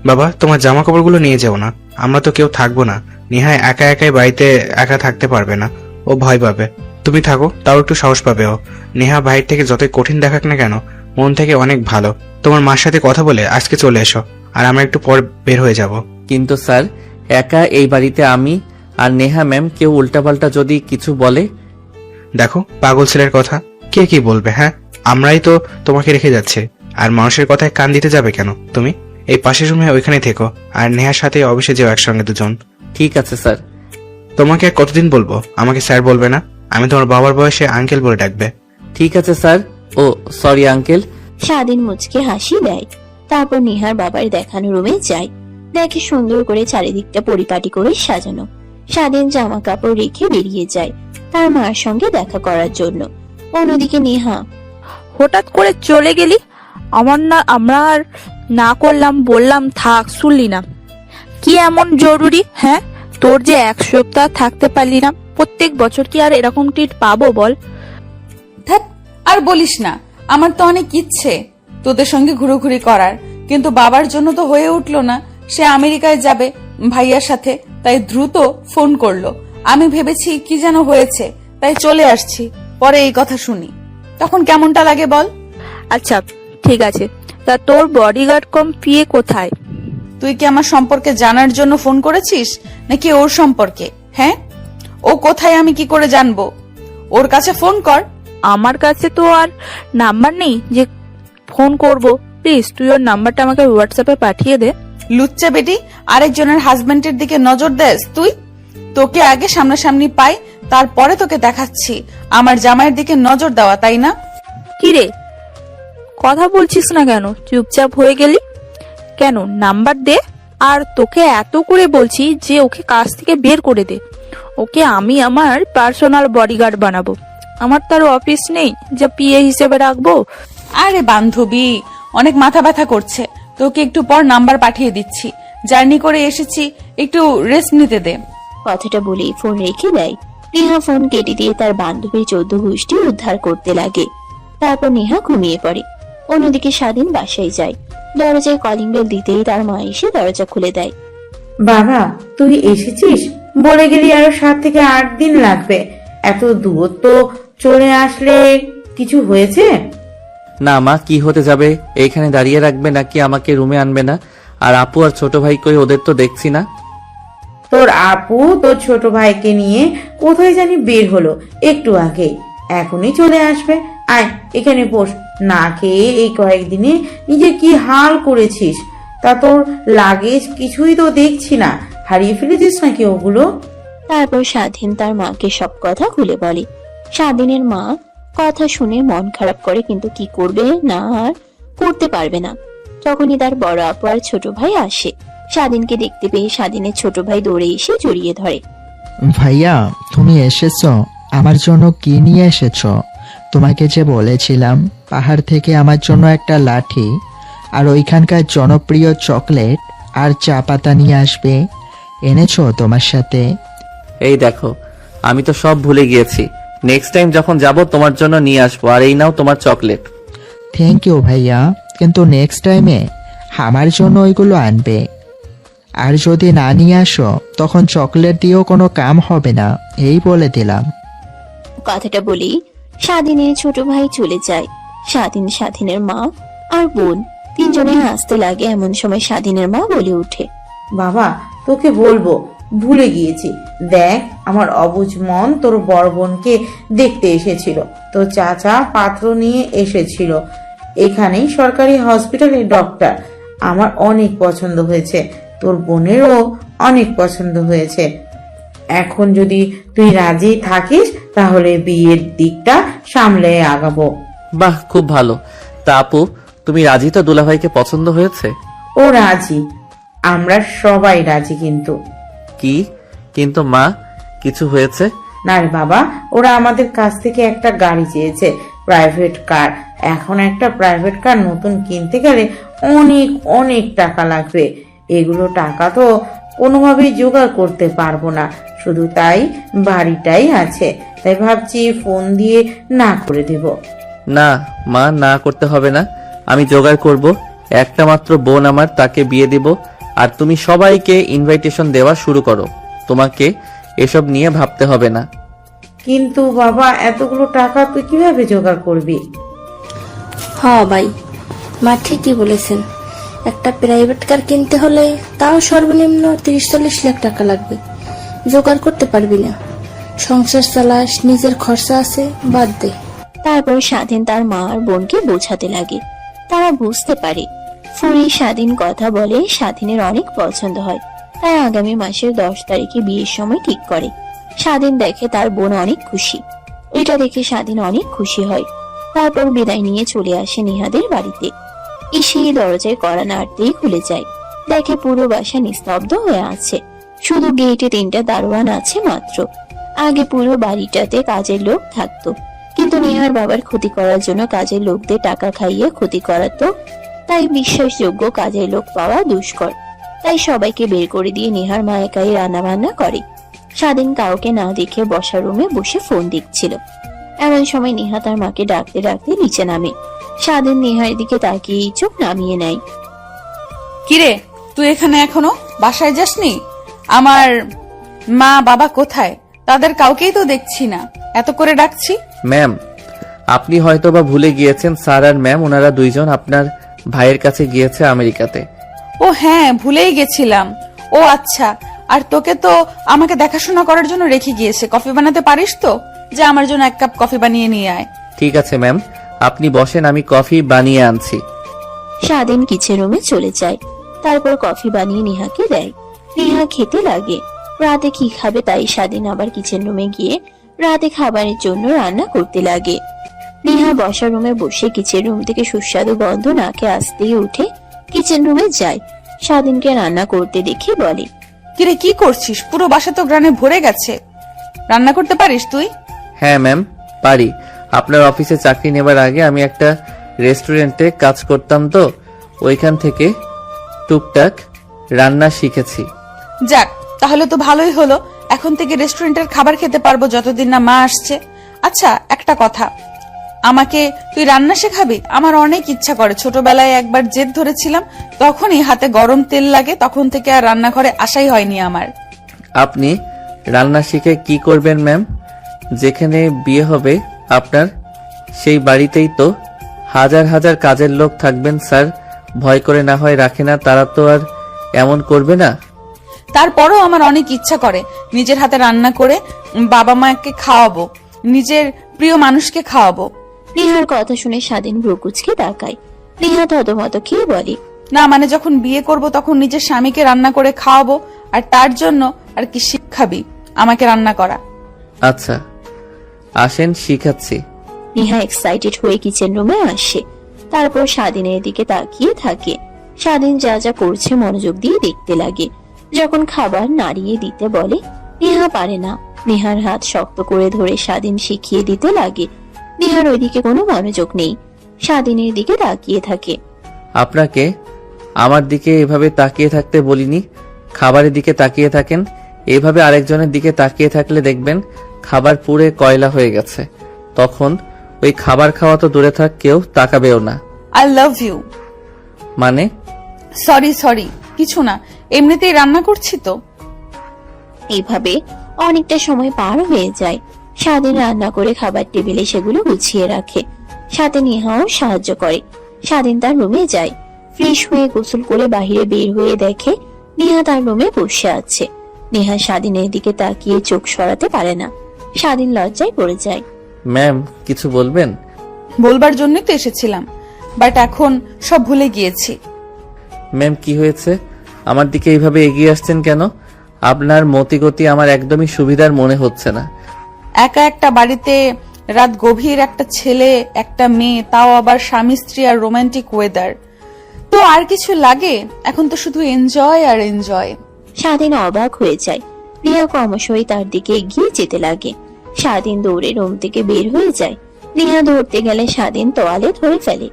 বাবা, তোমার জামা কাপড়গুলো নিয়ে যেও না, আমরা তো কেউ থাকবো না। নেহা একা একাই বাড়িতে একা থাকতে পারবে না, ও ভয় পাবে। তুমি থাকো, তাও একটু সাহস পাবে ও। নেহা বাইরে থেকে যতই কঠিন দেখাক না কেন, মন থেকে অনেক ভালো। তোমার মার সাথে কথা বলে আজকে চলে এসো, আর আমরা একটু পর বের হয়ে যাব। কিন্তু স্যার, একা এই বাড়িতে আমি আর নেহা ম্যাম, কেউ উল্টাপাল্টা যদি কিছু বলে? দেখো, পাগল ছেলের কথা কে কি বলবে? হ্যাঁ, আমরাই তো তোমাকে রেখে যাচ্ছে, আর মানুষের কথায় কান দিতে যাবে কেন? তুমি এই পাশের রুমে ওইখানে থেকো, আর নেহার সাথে অফিসে যেও একসঙ্গে দুজন। ঠিক আছে স্যার। তোমাকে আর কতদিন বলবো আমাকে স্যার বলবে না? আমি তোমার বাবার বয়সে আঙ্কেল বলে ডাকবে। ঠিক আছে স্যার। ও সরি আঙ্কেল। স্বাধীন মুচকে হাসি দেয়। তারপর নেহার বাবার দেখানো রুমে যায়। দেখে সুন্দর করে চারিদিকটা পরিপাটি করে সাজানো। স্বাধীন জামা কাপড় রেখে বেরিয়ে যায় তার মার সঙ্গে দেখা করার জন্য। অন্যদিকে নেহা। হঠাৎ করে চলে গেলি, আমরা আর না করলাম, বললাম থাক, শুনলি না। কি এমন জরুরি? হ্যাঁ, তোর যে 1 সপ্তাহ থাকতে পারলি না, প্রত্যেক বছর কি আর এরকম ট্রিট পাবো বল? ধ্যাৎ, আর বলিস না, আমার তো অনেক ইচ্ছে তোদের সঙ্গে ঘুরোঘুরি করার, কিন্তু বাবার জন্য তো হয়ে উঠলো না। সে আমেরিকায় যাবে ভাইয়ার সাথে, তাই দ্রুত ফোন করলো। আমি ভেবেছি কি যেন হয়েছে, তাই চলে আসছি। পরে এই কথা শুনি, তখন কেমনটা লাগে বল? আচ্ছা ঠিক আছে, তা তোর বডিগার্ড কম পিয়ে কোথায়? তুই কি আমার সম্পর্কে জানার জন্য ফোন করেছিস, নাকি ওর সম্পর্কে? হ্যাঁ, ও কোথায় আমি কি করে জানবো? ওর কাছে ফোন কর। আমার কাছে তো আর নাম্বার নেই যে ফোন করব। প্লিজ তুই ওর নাম্বারটা আমাকে হোয়াটসঅ্যাপে পাঠিয়ে দে। লুচ্চা বেটি, আরেকজনের হাজবেন্ডের দিকে নজর দেস তুই? তোকে আগে সামনাসামনি পাই, তারপরে তোকে দেখাচ্ছি আমার জামাইয়ের দিকে নজর দেওয়া, তাই না? কি রে, কথা বলছিস না কেন? চুপচাপ হয়ে গেলি কেন? নাম্বার দে। আর তোকে এত করে বলছি যে ওকে কাজ থেকে বের করে দে। ওকে আমি আমার পার্সোনাল বডিগার্ড বানাবো। আমার তার অফিস নেই যা পিএ হিসেবে রাখবো। আরে বান্ধবী, অনেক মাথা ব্যথা করছে, তোকে একটু পর নাম্বার পাঠিয়ে দিচ্ছি। জার্নি করে এসেছি, একটু রেস্ট নিতে দে। কথাটা বলেই ফোন রেখে দেয়। নেহা ফোন কেটে দিয়ে তার বান্ধবীর 14 গোষ্ঠী উদ্ধার করতে লাগে। তারপর নেহা ঘুমিয়ে পড়ে। অন্যদিকে স্বাধীন বাসায় যায়। দরজায় কলিং বেল দিতেই তার মা এসে দরজা খুলে দেয়। বাবা, তুই এসেছিস? বলে গেলি আরো 7 থেকে 8 দিন লাগবে। এত দূরত্ব চলে আসলে কিছু হয়েছে? না মা, কি হতে যাবে? এইখানে দাঁড়িয়ে রাখবে নাকি আমাকে রুমে আনবে না? আর আপু আর ছোট ভাই কই? ওদের তো দেখছি না। তোর আপু তোর ছোট ভাইকে নিয়ে কোথায় জানি বের হলো একটু আগে, এখনই চলে আসবে। আয় এখানে বস। না খেয়ে এই কয়েকদিনে নিজে কি হাল করেছিস? তা তোর লাগেজ কিছুই তো দেখছি না, হারিয়ে ফেলেছিস নাকি ওগুলো? তারপর স্বাধীন তার মাকে সব কথা খুলে বলে। স্বাধীনের মা কথা শুনে মন খারাপ করে, কিন্তু কি করবে না আর করতে পারবে না। তখনই তার বড় আপু আর ছোট ভাই আসে। স্বাধীনকে দেখতে পেয়ে স্বাধীনের ছোট ভাই দৌড়ে এসে জড়িয়ে ধরে। ভাইয়া, তুমি এসেছো? আমার জন্য কি নিয়ে এসেছো? তোমাকে যে বলেছিলাম পাহাড় থেকে আমার জন্য একটা লাঠি আর ওইখানকার জনপ্রিয় চকলেট আর চা পাতা নিয়ে আসবে, এনেছো তোমার সাথে? এই দেখো, আমি তো সব ভুলে গিয়েছি। নেক্সট টাইম যখন যাব তোমার জন্য নিয়ে আসবো। আর এই নাও তোমার চকলেট। থ্যাংক ইউ ভাইয়া, কিন্তু নেক্সট টাইমে আমার জন্য ওইগুলো আনবে। আর যদি না নিয়ে আসো তখন চকলেট দিয়েও কোনো কাম হবে না, এই বলে দিলাম। কথাটা বলেই স্বাধীনের ছোট ভাই চলে যায়। স্বাধীনের মা আর বোন তিনজনে হাসতে লাগে। এমন সময় স্বাধীনের মা বলে ওঠে, বাবা, তোকে বলবো, ভুলে গিয়েছি। দেখ, আমার অবুঝ মন তোর বড় বোনকে দেখতে এসেছিল। তোর চাচা পাত্র নিয়ে এসেছিল। এখানেই সরকারি হসপিটালের ডক্টর। আমার অনেক পছন্দ হয়েছে, তোর বোনেরও অনেক পছন্দ হয়েছে। এখন যদি তুই রাজি থাকিস তাহলে বিয়ের দিকটা সামলে আগাবো। বাহ, খুব ভালো। তা আপু, তুমি রাজি তো? দুলাভাইকে পছন্দ হয়েছে? ও রাজি, আমরা সবাই রাজি। কিন্তু কি কিন্তু মা, কিছু হয়েছে? না রে বাবা, ওরা আমাদের কাছ থেকে একটা গাড়ি চেয়েছে, প্রাইভেট কার। এখন একটা প্রাইভেট কার নতুন কিনতে গেলে অনেক অনেক টাকা লাগবে। এগুলো টাকা তো কোনোভাবেই জোগাড় করতে পারবো না। শুধু তাই বাড়িটাই আছে, তাই ভাবছি ফোন দিয়ে না করে দেব। না মা, না করতে হবে না, আমি জোগাড় করব। একটা মাত্র বোন আমার, তাকে বিয়ে দিব। আর তুমি সবাইকে ইনভাইটেশন দেওয়া শুরু করো। তোমাকে এসব নিয়ে ভাবতে হবে না। কিন্তু বাবা, এতগুলো টাকা তুই কিভাবে জোগাড় করবি? হ্যাঁ ভাই, মা ঠিকই বলেছেন। একটা প্রাইভেট কার কিনতে হলে তাও সর্বনিম্ন 30-40 লাখ টাকা লাগবে। জোগাড় করতে পারবি না, সংসার চালাস, নিজের খরচা আছে, বাদ দে। তারপর স্বাধীন তার মা আর বোনকে বোঝাতে লাগে। তারা বুঝতে পারে ফোনে স্বাধীন কথা বলে স্বাধীনের অনেক পছন্দ হয়, তাই আগামী মাসের 10 তারিখে বিয়ের সময় ঠিক করে। স্বাধীন দেখে তার বোন অনেক খুশি। এটা দেখে স্বাধীন অনেক খুশি হয়। তারপর বিদায় নিয়ে চলে আসে নিহাদের বাড়িতে। এসে দরজায় কড়া নাড়তেই খুলে যায়। দেখে পুরো বাসা নিস্তব্ধ হয়ে আছে, শুধু গেটে 3টা দারোয়ান আছে মাত্র। আগে পুরো বাড়িটাতে কাজের লোক থাকতো, কিন্তু নেহার বাবার ক্ষতি করার জন্য কাজের লোকদের টাকা খাইয়ে ক্ষতি করাতো। তাই বিশ্বাসযোগ্য কাজের লোক পাওয়া দুষ্কর। তাই সবাইকে বের করে দিয়ে নেহার মা একাই রান্না বান্না করে। স্বাধীন কাউকে না দেখে বসার রুমে বসে ফোন দেখছিল। এমন সময় নেহা তার মাকে ডাকতে ডাকতে নিচে নামে। স্বাধীন নেহার দিকে তাকিয়ে চোখ নামিয়ে নেয়। কিরে, তুই এখানে এখনো বাসায় যাসনি? আমার মা বাবা কোথায়? তাদের কাউকেই তো দেখছি না, এত করে ডাকছি। ম্যাম, আপনি হয়তো বা ভুলে গিয়েছেন, স্যার আর ম্যাম ওনারা দুইজন আপনার ভাইয়ের কাছে গিয়েছে আমেরিকাতে। ও হ্যাঁ, ভুলেই গেছিলাম। ও আচ্ছা, আর তোকে তো আমাকে দেখাশোনা করার জন্য রেখে গিয়েছে। কফি বানাতে পারিস তো? যা, আমার জন্য 1 কাপ কফি বানিয়ে নিয়ে আয়। ঠিক আছে ম্যাম, আপনি বসেন, আমি কফি বানিয়ে আনছি। স্বাধীন কিচেন রুমে চলে যায়। তারপর কফি বানিয়ে নেহাকে দেয়। নেহা খেতে লাগে। রাতে কি খাবে তাই স্বাধীন আবার কিচেন রুমে গিয়ে রাতে খাবারের জন্য রান্না করতে লাগে। নেহা বসার রুমে বসে কিচেন রুম থেকে সুস্বাদু গন্ধ নাকে আসতেই উঠে কিচেন রুমে যায়। স্বাধীনকে রান্না করতে দেখে বলে, কিরে কি করছিস? পুরো বাসা তো গ্রানে ভরে গেছে। রান্না করতে পারিস তুই? হ্যাঁ ম্যাম, পারি। আপনার অফিসে চাকরি নেবার আগে আমি একটা রেস্টুরেন্টে কাজ করতাম, তো ওইখান থেকে টুকটাক রান্না শিখেছি। যাক, তাহলে তো ভালোই হলো। এখন থেকে রেস্টুরেন্টের খাবার খেতে পারবো যতদিন না মা আসছে। আচ্ছা, একটা কথা, আমাকে তুই রান্না শেখাবি? আমার অনেক ইচ্ছা করে। ছোটবেলায় একবার জেদ ধরেছিলাম, তখনই হাতে গরম তেল লাগে, তখন থেকে আর রান্নাঘরে আসাই হয়নি আমার। আপনি রান্না শিখে কি করবেন ম্যাম? যেখানে বিয়ে হবে আপনার, সেই বাড়িতেই তো হাজার হাজার কাজের লোক থাকবেন স্যার। ভয় করে না হয় রাখে না, তারা তো আর এমন করবে না। তারপরও আমার অনেক ইচ্ছা করে নিজের হাতে রান্না করে বাবা মাকে খাওয়াবো, নিজের প্রিয় মানুষকে খাওয়াবো। নেহার কথা শুনে স্বাধীন ভ্রুকুচকে তাকায়। নেহা থতমত খেয়ে বলে, না মানে যখন বিয়ে করব তখন নিজের স্বামীকে রান্না করে খাওয়াবো, আর তার জন্য আর কি শিখাবি আমাকে রান্না করা? আচ্ছা আসেন, শিখাচ্ছি। নেহা এক্সাইটেড হয়ে কিচেন রুমে আসে। তারপর স্বাধীনের দিকে তাকিয়ে থাকে। স্বাধীন যা যা করছে মনোযোগ দিয়ে দেখতে লাগে। যখন খাবার নাড়িয়ে দিতে বলে, নেহা পারে না। নেহার হাত শক্ত করে ধরে স্বাধীন শিখিয়ে দিতে লাগে। নেহার ওইদিকে কোনো মনোযোগ নেই, স্বাধীনের দিকে তাকিয়ে থাকে। আপনাকে আমার দিকে এভাবে তাকিয়ে থাকতে বলিনি। খাবারের দিকে তাকিয়ে থাকেন। এভাবে আরেকজনের দিকে তাকিয়ে থাকলে দেখবেন খাবার পুড়ে কয়লা হয়ে গেছে। তখন ওই খাবার খাওয়া তো দূরে থাক, কেউ তাকাবেও না। I love you. মানে? সরি, কিছু না, এমনিতেই রান্না করছি তো। এইভাবে অনেকটা সময় পার হয়ে যায়। স্বাধীন রান্না করে খাবার টেবিলে সেগুলো গুছিয়ে রাখে। সাথে নেহাও সাহায্য করে। স্বাধীন তার রুমে যায়। ফ্রেশ হয়ে গোসল করে বাহিরে বের হয়ে দেখে নেহা তার রুমে বসে আছে। নেহা স্বাধীনের দিকে তাকিয়ে চোখ সরাতে পারে না। স্বাধীন লজ্জায় পড়ে যায়। ম্যাম কিছু বলবেন? বলবার জন্যই তো এসেছিলাম, বাট এখন সব ভুলে গিয়েছি। ম্যাম কি হয়েছে? আমার দিকে এইভাবে এগিয়ে আসছেন কেন? আপনার মতিগতি আমার একদমই সুবিধার মনে হচ্ছে না। একা একটা বাড়িতে রাত গভীর, একটা ছেলে একটা মেয়ে, তাও আবার স্বামী স্ত্রী আর রোমান্টিক ওয়েদার, তো আর কিছু লাগে? এখন তো শুধু এনজয় আর এনজয়। স্বাধীন অবাক হয়ে যায়। নেহা ক্রমশই তার দিকে এগিয়ে যেতে লাগে। স্বাধীন দৌড়ে রুম থেকে বের হয়ে যায়। নেহা ধরতে গেলে স্বাধীন তোয়ালে ধরে ফেলে।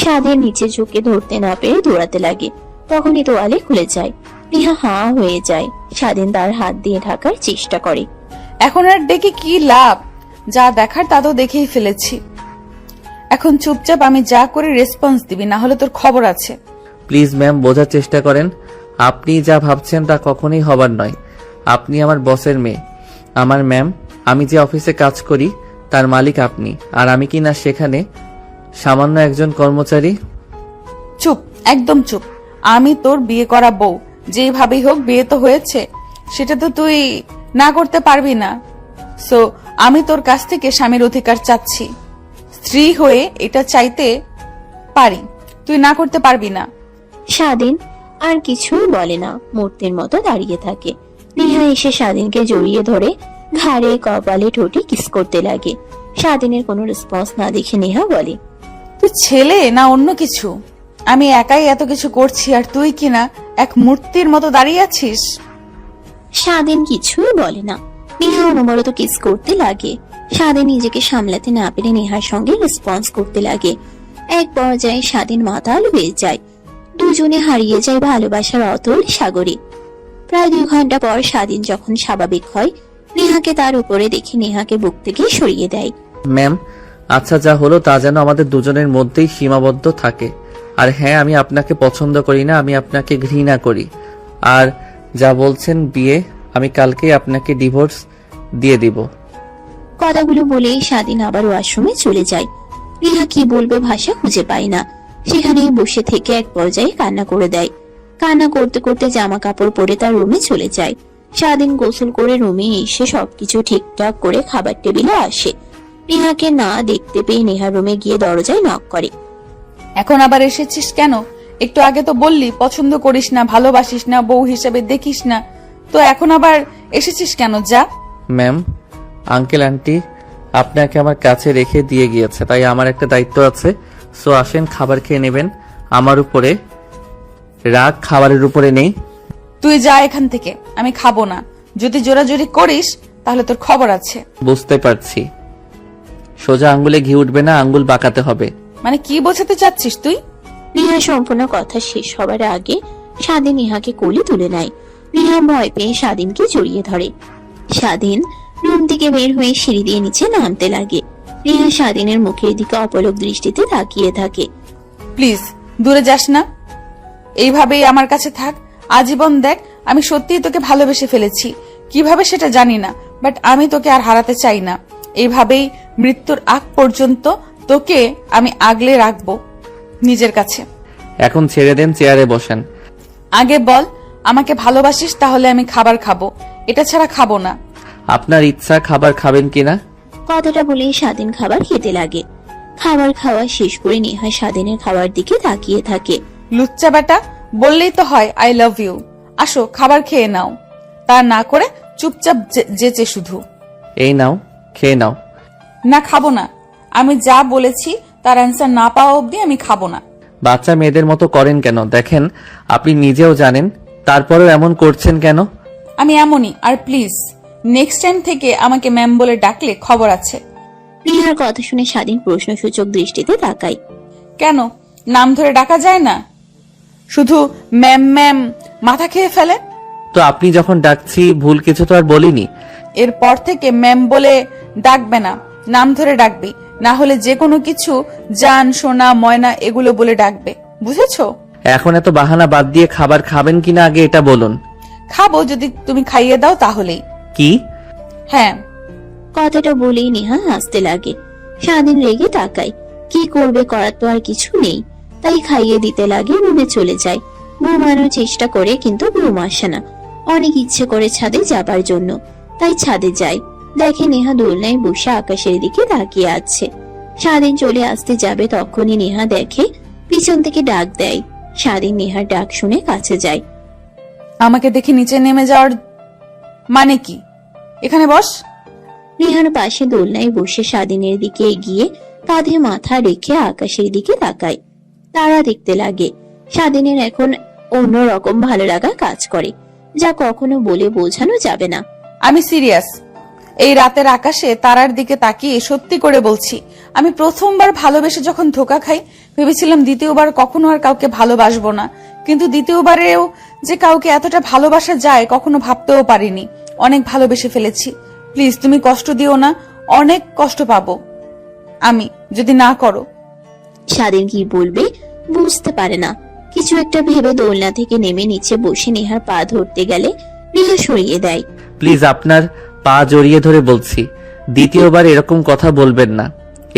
স্বাধীন নিচে ঝুঁকে ধরতে না পেরে দৌড়াতে লাগে। তখনই তোয়ালে খুলে যায়। নেহা হাঁ হয়ে যায়। স্বাধীন তার হাত দিয়ে ঢাকার চেষ্টা করে। এখন আর ডেকে কি লাভ? যা দেখার তা তো দেখেই ফেলেছি। এখন চুপচাপ আমি যা করে রেসপন্স দিবি, না হলে তোর খবর আছে। প্লিজ ম্যাম বোঝার চেষ্টা করেন। আপনি যা ভাবছেন তা কখনোই হবার নয়। আপনি আমার বসের মেয়ে। আমার ম্যাম, আমি যে অফিসে কাজ করি তার মালিক আপনি, আর আমি কি না সেখানে সামান্য একজন কর্মচারী? চুপ, একদম চুপ। আমি তোর বিয়ে করা বউ, যেভাবেই হোক বিয়ে তো হয়েছে, সেটা তো তুই না করতে পারবি না। সো আমি তোর কাছ থেকে স্বামীর অধিকার চাচ্ছি। স্ত্রী হয়ে এটা চাইতে পারি, তুই না করতে পারবি না। স্বাধীন আর কিছুই বলে না, মূর্তির মতো দাঁড়িয়ে থাকে। নেহা এসে স্বাধীনকে জড়িয়ে ধরে ঘাড়ে কপালে ঠোঁটে কিস করতে লাগে। স্বাধীনের কোনো রেসপন্স না দেখে নেহা বলে, তুই ছেলে না অন্য কিছু? আমি একাই এত কিছু করছি আর তুই কিনা এক মূর্তির মতো দাঁড়িয়ে আছিস। স্বাধীন কিছুই বলে না। নেহা অনবরত কিস করতে লাগে। স্বাধীন নিজেকে সামলাতে না পেরে নেহার সঙ্গে রেসপন্স করতে লাগে। এক পর্যায়ে স্বাধীন মাতাল হয়ে যায়। দুজনে হারিয়ে যায় ভালোবাসার অতল সাগরে। প্রায় 2 ঘন্টা পর স্বাধীন যখন স্বাভাবিক হয়, নেহাকে তার উপরে দেখে নেহাকে বুক থেকে সরিয়ে দেয়। ম্যাম আচ্ছা, যা হলো তা যেন আমাদের দুজনের মধ্যেই সীমাবদ্ধ থাকে। আর হ্যাঁ, আমি আপনাকে পছন্দ করি না, আমি আপনাকে ঘৃণা করি। আর যা বলছেন বিয়ে, আমি কালকেই আপনাকে ডিভোর্স দিয়ে দিব। কথাগুলো বলেই স্বাধীন আবার ওয়াশরুমে চলে যায়। নেহা কি বলবে ভাষা খুঁজে পায় না। সেখানেই বসে থেকে এক পর্যায়ে কান্না করে দেয়। কান্না করতে করতে জামা কাপড় পরে তার রুমে চলে যায়। স্বাধীন গোসল করে রুমে এসে সবকিছু ঠিকঠাক করে খাবার টেবিলে আসে। নেহাকে না দেখতে পেয়ে নেহার রুমে গিয়ে দরজায় নক করে। এখন আবার এসেছিস কেন? একটু আগে তো বললি পছন্দ করিস না, ভালোবাসিস না, বউ হিসেবে দেখিস না, তো এখন আবার এসেছিস কেন? যা। ম্যাম, আঙ্কেল আন্টি আপনাকে আমার কাছে রেখে দিয়ে গিয়েছে, তাই আমার একটা দায়িত্ব আছে। সো আসেন, খাবার খেয়ে নেবেন। আমার উপরে রাগ খাবারের উপরে নেই। তুই যা এখান থেকে, আমি খাবো না। যদি জোরাজোরি করিস তাহলে তোর খবর আছে। বুঝতে পারছি, সোজা আঙ্গুলে ঘি উঠবে না, আঙ্গুল বাঁকাতে হবে। মানে কি বোঝাতে চাচ্ছিস তুই? নেহা সম্পূর্ণ কথা শেষ হবার আগে স্বাধীন নেহাকে কোলে তুলে নেয়। নেহা ভয় পেয়ে স্বাধীনকে জড়িয়ে ধরে। স্বাধীন রুম থেকে বের হয়ে সিঁড়ি দিয়ে নিচে নামতে লাগে। নেহা স্বাধীনের মুখের দিকে অপলক দৃষ্টিতে তাকিয়ে থাকে। প্লিজ দূরে যাস না, এইভাবেই আমার কাছে থাক আজীবন। দেখ, আমি সত্যিই তোকে ভালোবেসে ফেলেছি, কিভাবে সেটা জানি না, বাট আমি তোকে আর হারাতে চাই না। এইভাবেই মৃত্যুর আগ পর্যন্ত তোকে আমি আগলে রাখবো নিজের কাছে। এখন ছেড়ে দেন, চেয়ারে বসেন। আগে বল, আমাকে ভালোবাসিস? তাহলে আমি খাবার খাবো, এটা ছাড়া খাবো না। আপনার ইচ্ছা, খাবার খাবেন কিনা? কথাটা বলে স্বাধীন খাবার খেতে লাগে। খাবার খাওয়া শেষ করে নেহা স্বাধীনের খাবার দিকে তাকিয়ে থাকে। লুচ্চা বেটা, বললেই তো হয় আই লাভ ইউ। আসো খাবার খেয়ে নাও, তা না করে চুপচাপ যেচে শুধু। এই নাও, খেয়ে নাও। না, খাবো না। আমি যা বলেছি তার অ্যান্সার না পাওয়া অব্দি আমি খাবো না। বাচ্চা মেয়েদের মতো করেন কেন? দেখেন আপনি নিজেও জানেন, তারপরেও এমন করছেন কেন? আমি এমনই, আর প্লিজ নেক্সট টাইম থেকে আমাকে ম্যাম বলে ডাকলে খবর আছে। নেহার কথা শুনে স্বাধীন প্রশ্নসূচক দৃষ্টিতে তাকায়। কেন নাম ধরে ডাকা যায় না? শুধু ম্যাম ম্যাম মাথা খেয়ে ফেলে। তো আপনি যখন ডাকছি ভুল কিছু তো আর বলিনি। এরপর থেকে ম্যাম বলে ডাকবে না, নাম ধরে ডাকবি, না হলে যে কোনো কিছু জান, সোনা, ময়না এগুলো বলে ডাকবে, বুঝেছো? এখন এত বাহানা বাদ দিয়ে খাবার খাবেন কিনা আগে এটা বলুন। খাবো, যদি তুমি খাইয়ে দাও তাহলেই। কি? হ্যাঁ। কথাটা বলেই নেহা হাসতে লাগে। স্বাধীন রেগে তাকায়। কি করবে, করার তো আর কিছু নেই, তাই খাইয়ে দিতে লাগে। রুমে চলে যায়। ঘুমানোর চেষ্টা করে কিন্তু ঘুম আসে না। অনেক ইচ্ছে করে ছাদে যাবার জন্য, তাই ছাদে যায়। দেখে নেহা দোলনায় বসে আকাশের দিকে তাকিয়ে আছে। স্বাধীন চলে আসতে যাবে, তখনই নেহা দেখে পিছন থেকে ডাক দেয়। স্বাধীন নেহার ডাক শুনে কাছে যায়। আমাকে দেখে নিচে নেমে যাওয়ার মানে কি? এখানে বস। নেহার পাশে দোলনায় বসে স্বাধীনের দিকে এগিয়ে কাঁধে মাথা রেখে আকাশের দিকে তাকায়। তারা দেখতে লাগে। স্বাধীনের এখন অন্যরকম ভালো লাগা কাজ করে, যা কখনো বলে বোঝানো যাবে না। আমি সিরিয়াস। এই রাতের আকাশে তারার দিকে তাকিয়ে সত্যি করে বলছি, আমি প্রথমবার ভালোবেসে যখন ধোকা খাই, ভেবেছিলাম দ্বিতীয়বার কখনো আর কাউকে ভালোবাসবো না। কিন্তু দ্বিতীয়বারেও যে কাউকে এতটা ভালোবাসা যায় কখনো ভাবতেও পারিনি। অনেক ভালোবেসে ফেলেছি। প্লিজ তুমি কষ্ট দিও না, অনেক কষ্ট পাবো আমি যদি না করো। স্বাধীন কি বলবে বুঝতে পারে না। কিছু একটা ভেবে দোলনা থেকে নেমে নিচে বসে নেহার পা ধরতে গেলে নেহা সরিয়ে দেয়। প্লিজ আপনার পা জড়িয়ে ধরে বলছি, দ্বিতীয়বার এরকম কথা বলবেন না।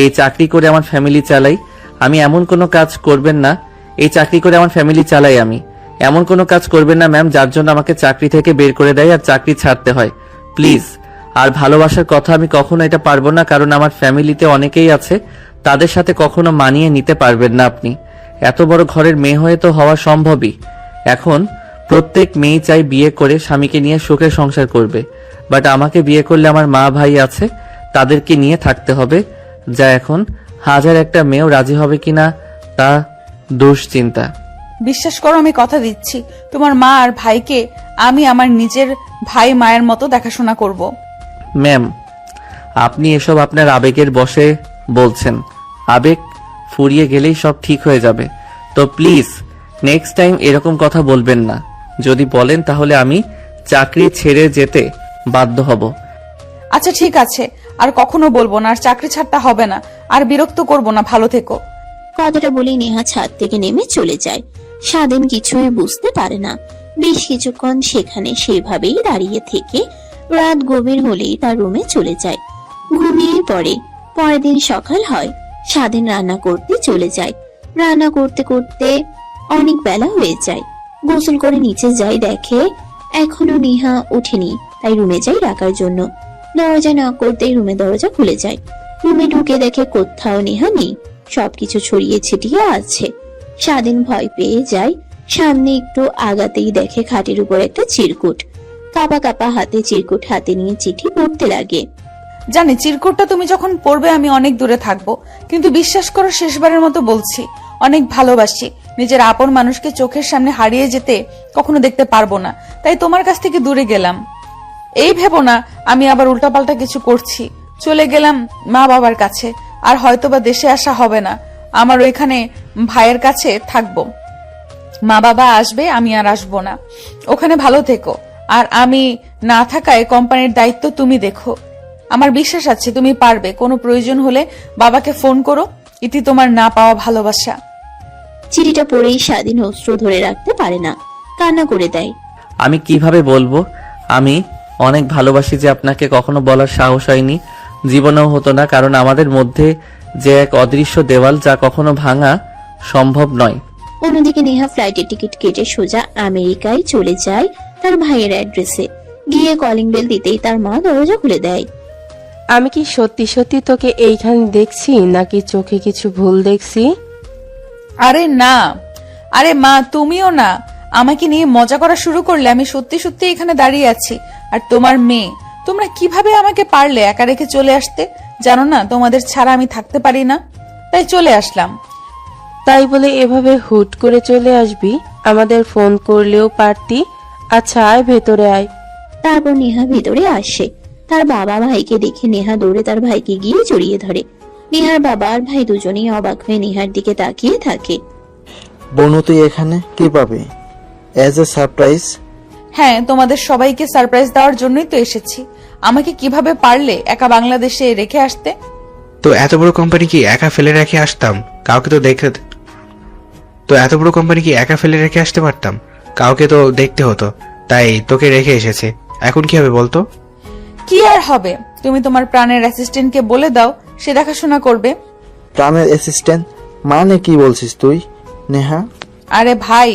এই চাকরি করে আমার ফ্যামিলি চালাই আমি, এমন কোনো কাজ করবেন না। এই চাকরি করে আমার ফ্যামিলি চালাই আমি, এমন কোনো কাজ করবেন না ম্যাম যার জন্য আমাকে চাকরি থেকে বের করে দেয় আর চাকরি ছাড়তে হয়। প্লিজ। আর ভালোবাসার কথা আমি কখনো এটা পারবো না, কারণ আমার ফ্যামিলিতে অনেকেই আছে, তাদের সাথে কখনো মানিয়ে নিতে পারবেন না আপনি। এত বড় ঘরের মেয়ে হয়ে তো হওয়া সম্ভবই। এখন প্রত্যেক মেয়ে চাই বিয়ে করে স্বামীকে নিয়ে সুখে সংসার করবে, বাট আমাকে বিয়ে করলে আমার মা ভাই আছে, তাদেরকে নিয়ে থাকতে হবে, যা এখন হাজার একটা মেয়েও রাজি হবে কিনা তা দুশ্চিন্তা। বিশ্বাস করো, আমি কথা দিচ্ছি, তোমার মা আর ভাইকে আমি আমার নিজের ভাই মায়ের মতো দেখাশোনা করব। ম্যাম, আপনি এসব আপনার আবেগের বশে বলছেন। আবেগ ফুরিয়ে গেলেই সব ঠিক হয়ে যাবে। তো প্লিজ নেক্সট টাইম এরকম কথা বলবেন না। যদি বলেন তাহলে আমি চাকরি ছেড়ে যেতে বাধ্য হব। আচ্ছা ঠিক আছে, আর কখনো বলবো না, আর চাকরি ছাড়তে হবে না, আর বিরক্ত করব না, ভালো থেকো। কথাটা বলে নেহা ছাদ থেকে নেমে চলে যায়। স্বাধীন কিছুই বুঝতে পারে না। বেশ কিছুক্ষণ সেখানে সেভাবেই দাঁড়িয়ে থেকে রাত গভীর হলেই তার রুমে চলে যায়। ঘুমিয়ে পড়ে। পরের দিন সকাল হয়। স্বাধীন রান্না করতে চলে যায়। রান্না করতে করতে অনেক বেলা হয়ে যায়। গোসল করে নিচে যায়, দেখে এখনো নেহা ওঠেনি, তাই রুমে যায় ডাকার জন্য। দরজা নক করতেই রুমে দরজা খুলে যায়। রুমে ঢুকে দেখে কোথাও নেহা নেই, সবকিছু ছড়িয়ে ছিটিয়ে আছে। স্বাধীন ভয় পেয়ে যায়। সামনে একটু আগাতেই দেখে খাটের উপর একটা চিরকুট। কাপা কাপা হাতে চিরকুট হাতে নিয়ে চিঠি পড়তে লাগে। জানি চিরকুটটা তুমি যখন পড়বে আমি অনেক দূরে থাকবো, কিন্তু বিশ্বাস করো শেষবারের মতো বলছি, অনেক ভালোবাসি। নিজের আপন মানুষকে চোখের সামনে হারিয়ে যেতে কখনো দেখতে পারবো না, তাই তোমার কাছ থেকে দূরে গেলাম। এই ভেবো না আমি আবার উল্টাপাল্টা কিছু করছি। চলে গেলাম মা বাবার কাছে, আর হয়তোবা দেশে আসা হবে না। আমার ওইখানে ভাইয়ের কাছে থাকবো। মা বাবা আসবে, আমি আর আসবো না। ওখানে ভালো থেকো। আর আমি না থাকায় কোম্পানির দায়িত্ব তুমি দেখো। আমার বিশ্বাস আছে তুমি পারবে। কোনো প্রয়োজন হলে বাবাকে ফোন করো। ইতি তোমার না পাওয়া ভালোবাসা। চিঠিটা পড়েই স্বাধীন অশ্রু ধরে রাখতে পারে না, কান্না করে দেয়। আমি কিভাবে বলবো? আমি অনেক ভালোবাসি যে আপনাকে কখনো বলার সাহস হয়নি, জীবনেও হতো না, কারণ আমাদের মধ্যে যে এক অদৃশ্য দেওয়াল যা কখনো ভাঙা সম্ভব নয়। অন্যদিকে নেহা ফ্লাইটের টিকিট কেটে সোজা আমেরিকায় চলে যায় তার ভাইয়ের অ্যাড্রেসে। গিয়ে কলিং বেল দিতেই তার মা দরজা খুলে দেয়। আমি কি সত্যি সত্যি তোকে এইখানে দেখছি নাকি চোখে কিছু ভুল দেখছি? আরে না, আরে মা তুমিও না আমাকে নিয়ে মজা করা শুরু করলে। আমি সত্যি সত্যি এখানে দাঁড়িয়ে আছি। আর তোমার মেয়ে, তোমরা কিভাবে আমাকে পারলে একা রেখে চলে আসতে? জানো না তোমাদের ছাড়া আমি থাকতে পারি না, তাই চলে আসলাম। তাই বলে এভাবে হুট করে চলে আসবি? আমাদের ফোন করলেও পারতি। আচ্ছা আয়, ভেতরে আয়। তারপর নেহা ভেতরে আসে। তার বাবা ভাইকে দেখে নেহা দৌড়ে তার ভাইকে গিয়ে জড়িয়ে ধরে। নেহার বাবা আর ভাই দুজনেই অবাক হয়ে নেহার দিকে তাকিয়ে থাকে। বনু তুই এখানে কিভাবে? As a surprise? হ্যাঁ, তোমাদের সবাইকে সারপ্রাইজ দেওয়ার জন্যই তো এসেছি। আমাকে কিভাবে পারলে একা বাংলাদেশে রেখে আসতে? তো এত বড় কোম্পানি কি একা ফেলে রেখে আসতাম? কাউকে তো দেখতে তো এত বড় কোম্পানি কি একা ফেলে রেখে আসতে পারতাম? কাউকে তো দেখতে হতো, তাই তোকে রেখে এসেছে। এখন কি হবে বলতো? কি আর হবে, তুমি তোমার প্রাণের অ্যাসিস্ট্যান্টকে বলে দাও, সে দেখাশোনা করবে। প্রাণের অ্যাসিস্ট্যান্ট মানে কি বলছিস তুই নেহা? আরে ভাই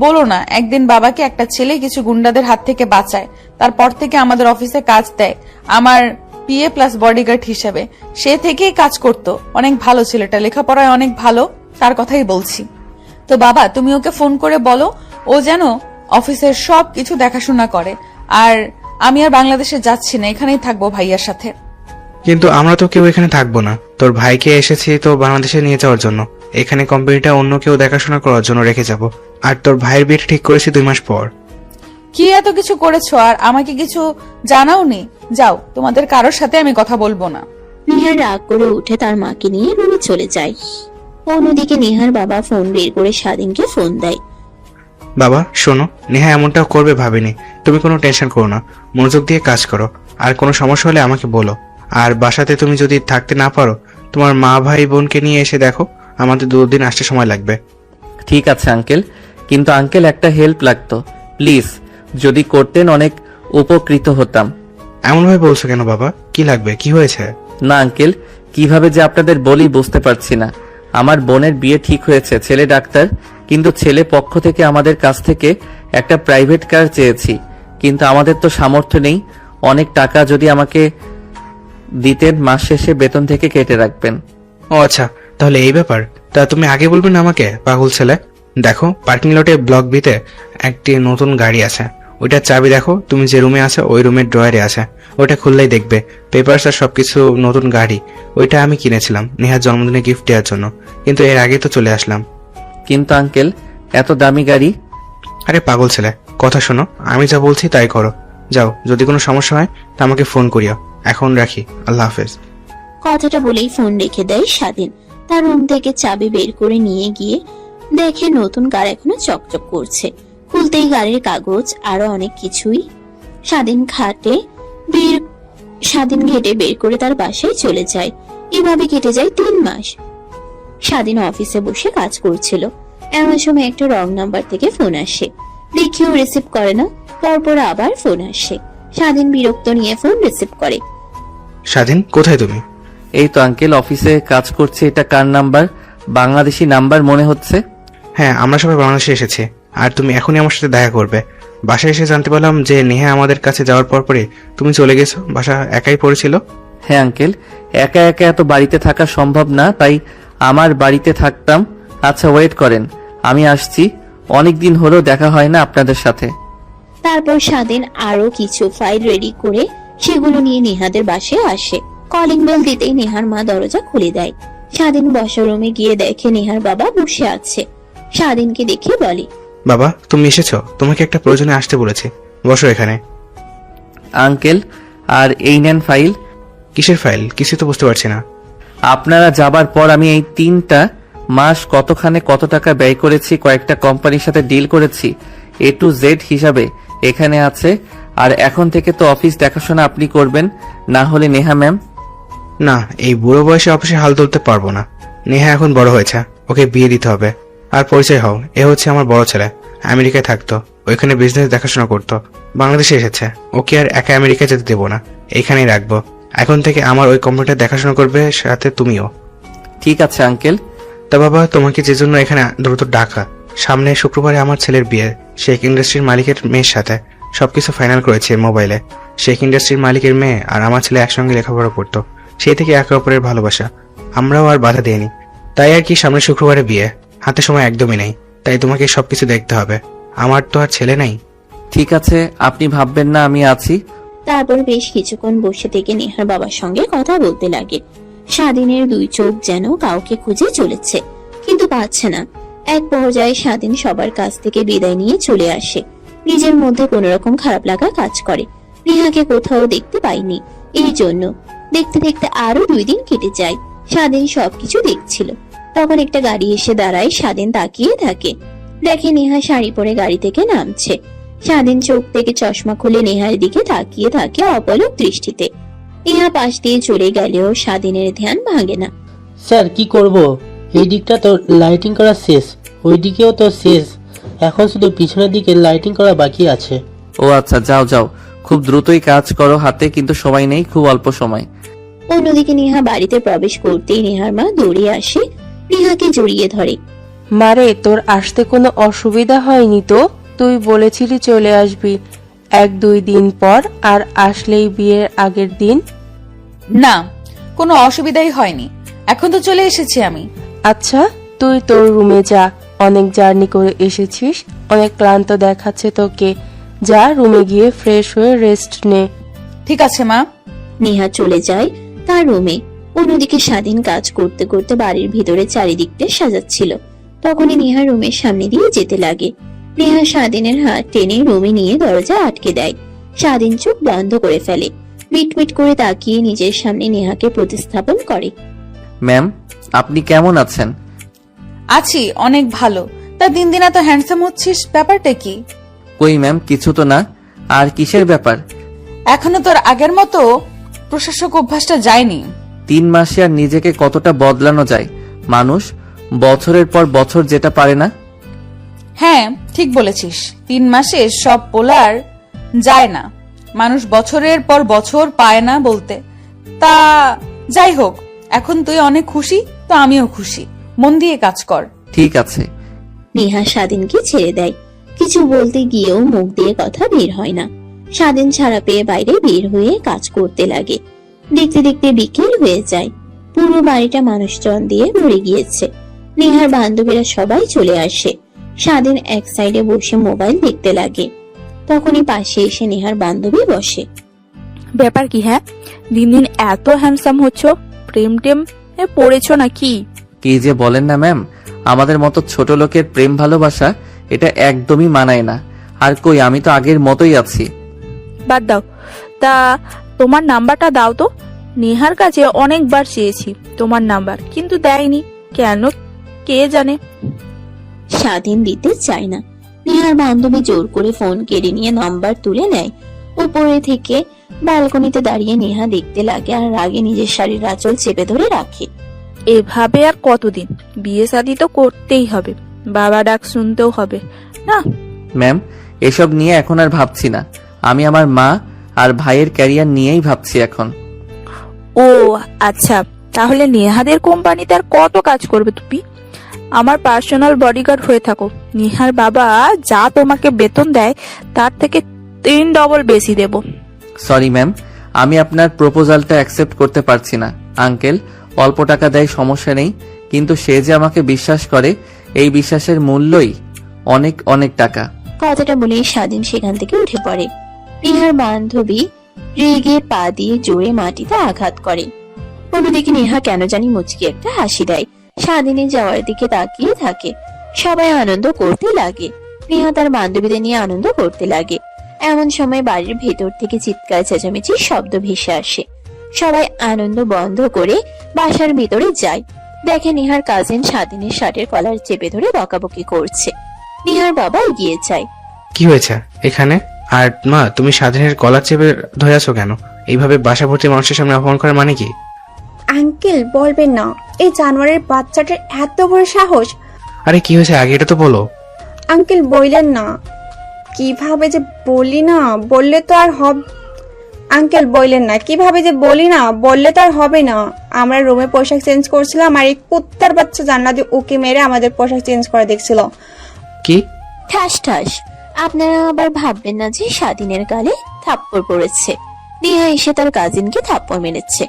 বলো না, একদিন বাবাকে একটা ছেলে কিছু গুন্ডাদের হাত থেকে বাঁচায়, তারপর থেকে আমাদের অফিসে কাজ দেয় আমার পিএ প্লাস বডিগার্ড হিসেবে। সে থেকেই কাজ করতো। অনেক ভালো ছেলেটা, লেখাপড়ায় অনেক ভালো, তার কথাই বলছি। তো বাবা তুমি ওকে ফোন করে বলো ও যেন অফিসের সব কিছু দেখাশোনা করে। আর আমি আর বাংলাদেশে যাচ্ছি না, এখানেই থাকবো ভাইয়ার সাথে। কিন্তু আমরা তো কেউ এখানে থাকবো না। তোর ভাইকে এসেছি তো বাংলাদেশে নিয়ে যাওয়ার জন্য। এখানে কোম্পানিটা অন্য কেউ দেখাশোনা করার জন্য রেখে যাব। আর তোর ভাইয়ের বিয়ে ঠিক করেছি 2 মাস পর। কি এত কিছু করেছো আর আমাকে কিছু জানাওনি? যাও, তোমাদের কারোর সাথে আমি কথা বলবো না। নেহার রাগ করে উঠে তার মাকে নিয়ে রুমে চলে যায়। অন্যদিকে নেহার বাবা ফোন বের করে স্বাধীনকে ফোন দেয়। বাবা শোনো, নেহা এমনটাও করবে ভাবিনি। তুমি কোনো টেনশন করো না, মনোযোগ দিয়ে কাজ করো। আর কোনো সমস্যা হলে আমাকে বলো। আর বাসাতে তুমি যদি থাকতে না পারো, তোমার মা ভাই বোনকে নিয়ে এসে দেখো। আমাদের 2 দিন আসতে সময় লাগবে। ঠিক আছে আঙ্কেল, কিন্তু আঙ্কেল একটা হেল্প লাগতো প্লিজ, যদি করতেন অনেক উপকৃত হতাম। এমন ভাবে বলছো কেন বাবা? কি লাগবে? কি হয়েছে? না আঙ্কেল, কিভাবে যে আপনাদের বলি বুঝতে পারছি না। আমার বোনের বিয়ে ঠিক হয়েছে, ছেলে ডাক্তার, কিন্তু ছেলে পক্ষ থেকে আমাদের কাছ থেকে একটা প্রাইভেট কার চেয়েছি, কিন্তু আমাদের তো সামর্থ্য নেই। অনেক টাকা যদি আমাকে দিতেন, মাস শেষে বেতন থেকে কেটে রাখবেন। ও আচ্ছা, তাহলে এই ব্যাপার। তা তুমি আগে বলবে না আমাকে, পাগল ছেলে। দেখো পার্কিং লটে ব্লক বিতে একটি নতুন গাড়ি আছে। ওইটার চাবি দেখো, তুমি যে রুমে আছে ওই রুমের ড্রয়ারে আছে। ওইটা খুললেই দেখবে পেপারস আর সবকিছু নতুন গাড়ি। ওইটা আমি কিনেছিলাম নেহার জন্মদিনে গিফট দেওয়ার জন্য, কিন্তু এর আগে তো চলে আসলাম। কিন্তু আঙ্কেল এত দামি গাড়ি? আরে পাগল ছেলে, কথা শোনো, আমি যা বলছি তাই করো। যাও, যদি কোনো সমস্যা হয় তা আমাকে ফোন করিও। এখন রাখি, আল্লাহ হাফেজ। কথাটা বলেই ফোন রেখে দেয় স্বাধীন। তার রুম থেকে চাবি বের করে নিয়ে গিয়ে দেখে নতুন কার এখনো চকচক করছে। খুলতেই গাড়ির কাগজ আরো অনেক কিছুই। স্বাধীন ঘেটে বের করে তার বাসায় চলে যায়। এভাবে কেটে যায় 3 মাস। স্বাধীন অফিসে বসে কাজ করছিল। এমন সময় একটা রং নাম্বার থেকে ফোন আসে। দেখেও রিসিভ করে না, পরপর আবার ফোন আসে। স্বাধীন বিরক্ত নিয়ে ফোন রিসিভ করে। স্বাধীন, কোথায় তুমি? এই তো আঙ্কেল, অফিসে কাজ করছে। এটা কার নাম্বার? বাংলাদেশি নাম্বার মনে হচ্ছে। হ্যাঁ, আমরা সবাই বাংলাদেশে এসেছি। আর তুমি এখনই আমার সাথে দেখা করবে। বাসায় এসে জানতে পারলাম যে নেহা আমাদের কাছে যাওয়ার পরপরই তুমি চলে গেছো। বাসা একাই পড়েছিল। হ্যাঁ আঙ্কেল, একা একা এত বাড়িতে থাকা সম্ভব না, তাই আমার বাড়িতে থাকতাম। আচ্ছা ওয়েট করেন, আমি আসছি। অনেক দিন হলো দেখা হয় না আপনাদের সাথে। তারপর স্বাধীন আরো কিছু ফাইল রেডি করে সেগুলো নিয়ে নেহাদের বাসায় আসে। কলিং বেল দিতেই নেহার মা দরজা খুলে দেয়। স্বাধীন বসার রুমে গিয়ে দেখে নেহার বাবা বসে আছে। স্বাধীনকে দেখে বলে, বাবা তুমি এসেছো, তোমাকে একটা প্রয়োজনে আসতে বলেছি, বসো এখানে। আঙ্কেল, আর এই নেন ফাইল। কিসের ফাইল? কিছু তো বুঝতে পারছি না। আপনারা যাবার পর আমি এই 3টা মাস কতখানে কত টাকা ব্যয় করেছি, কয়েকটা কোম্পানির সাথে ডিল করেছি, A to Z হিসাবে এখানে আছে। আর এখন থেকে তো অফিস দেখাশোনা আপনি করবেন, না হলে নেহা ম্যাম। না, এই বুড়ো বয়সে অফিসে হাল তুলতে পারবো না। নেহা এখন বড় হয়েছে, ওকে বিয়ে দিতে হবে। আর পরিচয় হও, এ হচ্ছে আমার বড় ছেলে, আমেরিকায় থাকতো, ওইখানে বিজনেস দেখাশোনা করতো, বাংলাদেশে এসেছে। ওকে আর একা আমেরিকায় যেতে দেবো না, এইখানেই রাখবো। এখন থেকে আমার ওই কোম্পানিটা দেখাশোনা করবে, সাথে তুমিও। ঠিক আছে আঙ্কেল। তা বাবা, তোমাকে যে জন্য এখানে দ্রুত ডাকা, সামনে শুক্রবারে আমার ছেলের বিয়ে শেখ ইন্ডাস্ট্রির মালিকের মেয়ের সাথে। সবকিছু ফাইনাল করেছে মোবাইলে। শেখ ইন্ডাস্ট্রির মালিকের মেয়ে আর আমার ছেলে একসঙ্গে লেখাপড়া করতো, সেই থেকে একে অপরের ভালোবাসা। আমরাও আর বাধা দিইনি, তাই আর কি। সামনে শুক্রবারে বিয়ে, হাতে সময় একদমই নেই, তাই তোমাকে সবকিছু দেখতে হবে। আমার তো আর ছেলে নাই। ঠিক আছে, আপনি ভাববেন না, আমি আছি। তারপর বেশ কিছুক্ষণ বসে থেকে নেহার বাবার সঙ্গে কথা বলতে লাগে। স্বাধীনের দুই চোখ যেন কাউকে খুঁজে চলেছে, কিন্তু পাচ্ছে না। এক পর্যায়ে স্বাধীন সবার কাছ থেকে বিদায় নিয়ে চলে আসে। নিজের মধ্যে কোন রকম খারাপ লাগা কাজ করে। নেহাকে কোথাও দেখতে পাইনি, এই জন্য। দেখতে দেখতে আরো 2 দিন কেটে যায়। স্বাধীন সবকিছু দেখছিল। তখন একটা গাড়ি এসে দাঁড়ায়। স্বাধীন তাকিয়ে থাকে, দেখে নেহা শাড়ি পরে গাড়ি থেকে নামছে। স্বাধীন চোখ থেকে চশমা খুলে নেহার দিকে তাকিয়ে থাকে অপলক দৃষ্টিতে। নেহা পাশ দিয়ে চলে গেলেও স্বাধীনের ধ্যান ভাঙে না। স্যার কি করব? এই দিকটা তো লাইটিং করা শেষ, ওই দিকেও তো শেষ, এখন শুধু পিছনের দিকে লাইটিং করা বাকি আছে। ও আচ্ছা, যাও যাও, খুব দ্রুতই কাজ করো, হাতে কিন্তু সময় নেই, খুব অল্প সময়। অন্যদিকে নেহা বাড়িতে প্রবেশ করতেই নেহার মা দৌড়ে আসে, নেহাকে জড়িয়ে ধরে। মারে, তোর আসতে কোনো অসুবিধা হয়নি তো? তুই বলেছিলি চলে আসবি 1-2 দিন পর, আর আসলেই বিয়ের আগের দিন। না, কোনো অসুবিধাই হয়নি, এখন তো চলে এসেছি আমি। আচ্ছা, তুই তোর রুমে যা, অনেক জার্নি করে এসেছিস, অনেক ক্লান্ত দেখাচ্ছে তোকে। যা, রুমে গিয়ে ফ্রেশ হয়ে রেস্ট নে। ঠিক আছে মা। নেহা চলে যায় তার রুমে। অন্যদিকে স্বাধীন কাজ করতে করতে বাড়ির ভিতরে চারিদিকটা সাজাচ্ছিল। তখনই নেহা রুমের সামনে দিয়ে যেতে লাগে। নেহা স্বাধীনের হাত টেনে রুমে নিয়ে দরজা আটকে দেয়। স্বাধীন চোখ বন্ধ করে ফেলে, মিটমিট করে তাকিয়ে নিজের সামনে নেহাকে প্রতিস্থাপন করে। ম্যাম, আপনি কেমন আছেন? আছি অনেক ভালো। তা দিন দিন এত হ্যান্ডসাম হচ্ছিস, ব্যাপারটা কি? কই ম্যাম, কিছু তো না। আর কিসের ব্যাপার? এখনো তোর আগের মতো প্রশাসক অভ্যাসটা যায়নি। 3 মাসে আর নিজেকে কতটা বদলানো যায়? মানুষ বছরের পর বছর যেটা পারে না। হ্যাঁ, ঠিক বলেছিস, 3 মাসে সব পোলার যায় না। মানুষ বছরের পর বছর পায় না বলতে। তা যাই হোক, এখন তুই অনেক খুশি তো আমিও খুশি। মন দিয়ে কাজ কর। ঠিক আছে। নেহা স্বাধীনকে ছেড়ে দেয়। কিছু বলতে গিয়েও মুখ দিয়ে কথা বের হয় না। স্বাধীন ছাড়া পেয়ে বাইরে বের হয়ে কাজ করতে লাগে। দেখতে দেখতে বিকেল হয়ে যায়। পুরো বাড়িটা মানুষজন দিয়ে ভরে গিয়েছে। নেহার বান্ধবীরা সবাই চলে আসে। স্বাধীন এক সাইডে বসে মোবাইল দেখতে লাগে। তখনই পাশে এসে নেহার বান্ধবী বসে। ব্যাপার কি? হ্যাঁ, দিন দিন এত হ্যান্ডসাম হচ্ছ, প্রেম টেম পড়েছো নাকি? কি যে বলেন না ম্যাম, আমাদের মতো ছোট লোকের প্রেম ভালোবাসা এটা একদমই মানায় না। আর কই, আমি তো আগের মতোই আছি। বাদ দাও। তা তোমার নাম্বারটা দাও তো। নেহার কাছে অনেকবার চেয়েছি তোমার নাম্বার, কিন্তু দেয়নি কেন কে জানে। স্বাধীন দিতে চায় না। নেহার বান্ধবী জোর করে ফোন কেড়ে নিয়ে নাম্বার তুলে নেয়। উপরে থেকে ব্যালকনিতে দাঁড়িয়ে নেহা দেখতে লাগে আর রাগে নিজের শাড়ির আঁচল চেপে ধরে রাখে। এভাবে আর কতদিন? বিয়ে শাদী তো করতেই হবে, বাবা ডাক শুনতেও হবে না? ম্যাম, এসব নিয়ে এখন আর ভাবছি না। আমি আমার মা আর ভাইয়ের ক্যারিয়ার নিয়েই ভাবছি এখন। ও আচ্ছা, তাহলে নেহাদের কোম্পানিতে আর কত কাজ করবে তুমি? আমার পার্সোনাল বডিগার্ড হয়ে থাকো। নেহার বাবা যা তোমাকে বেতন দেয় তার থেকে 3 ডবল বেশি দেব। সরি ম্যাম, আমি আপনার প্রপোজালটা অ্যাকসেপ্ট করতে পারছি না। আঙ্কেল অল্প টাকা দেয়, সমস্যা নেই, কিন্তু সে যে আমাকে বিশ্বাস করে, এই বিশ্বাসের মূল্যই অনেক অনেক টাকা। কথাটা বলে স্বাধীন সেখান থেকে উঠে পড়ে। নেহার বান্ধবী রেগে পা দিয়ে জোরে মাটিতে আঘাত করে। অন্যদিকে নেহা কেন জানি মুচকি একটা হাসি দেয়। স্বাধীনের যাওয়ার দিকে তাকিয়ে থাকে। সবাই আনন্দ করতে লাগে। নেহা তার বান্ধবীদের নিয়ে আনন্দ করতে লাগে। এমন সময় বাড়ির ভেতর থেকে চিৎকার চেঁচামেচির শব্দ ভেসে আসে। সবাই আনন্দ বন্ধ করে বাসার ভিতরে যায়। দেখে নেহার কাজিন স্বাধীনের শার্টের কলার চেপে ধরে বকাবকি করছে। নেহার বাবা এগিয়ে যায়। কি হয়েছে এখানে? আর মা, তুমি স্বাধীনের কলার চেপে ধরে আছো কেন? এইভাবে বাসা ভর্তি মানুষের সামনে অপমান করার মানে কি? আঙ্কেল বলবেন না, এই জানোয়ারের বাচ্চাটার এত বড় সাহস। আরে কি হয়েছে আগে এটা তো বলো। আঙ্কেল বললেন না, কিভাবে যে বলি না, বললে তো আর হবে। আঙ্কেল বললেন না, কিভাবে যে বলি না, বললে তো আর হবে না। আমরা রুমে পোশাক চেঞ্জ করছিলাম আর এই কুত্তার বাচ্চা জানলা দিয়ে ওকে মেরে আমাদের পোশাক চেঞ্জ করে দেখছিল। কি? ঠাস ঠাস। আপনারা আবার ভাববেন না যে স্বাধীনের গালে থাপ্পড় পড়েছে। নেহা এসে তার কাজিনকে থাপ্পড় মেরেছে।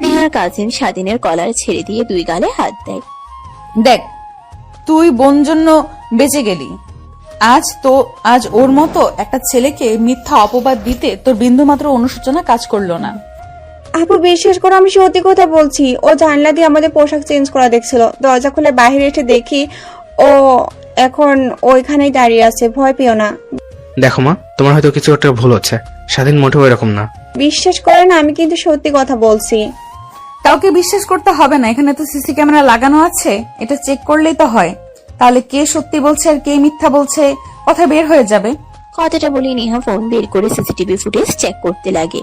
নেহার কাজিন স্বাধীনের কলার ছেড়ে দিয়ে দুই গালে হাত দেয়। দেখ, তুই বোন জন্য বেঁচে গেলি, আজ ওর মতো একটা ছেলেকে মিথ্যা অপবাদ দিতে তোর বিন্দুমাত্র অনুশোচনা কাজ করলো না। আপু বিশ্বাস করো, আমি সত্যি কথা বলছি। ও জানলা দিয়ে আমাদের পোশাক চেঞ্জ করা দেখছিল। দরজা খুলে বাইরে এসে দেখি ও এখন ওইখানেই দাঁড়িয়ে আছে। ভয় পেও না। দেখো মা, তোমার হয়তো কিছু একটা ভুল হচ্ছে। স্বাধীন মোটেও এরকম না। বিশ্বাস করে না, আমি কিন্তু সত্যি কথা বলছি। কাউকে বিশ্বাস করতে হবে না, এখানে তো সিসি ক্যামেরা লাগানো আছে, এটা চেক করলেই তো হয়। তাহলে কে সত্যি বলছে আর কে মিথ্যা বলছে কথা বের হয়ে যাবে। কথাটা বলে নেহা ফোন বের করে সিসিটিভি ফুটেজ চেক করতে লাগে।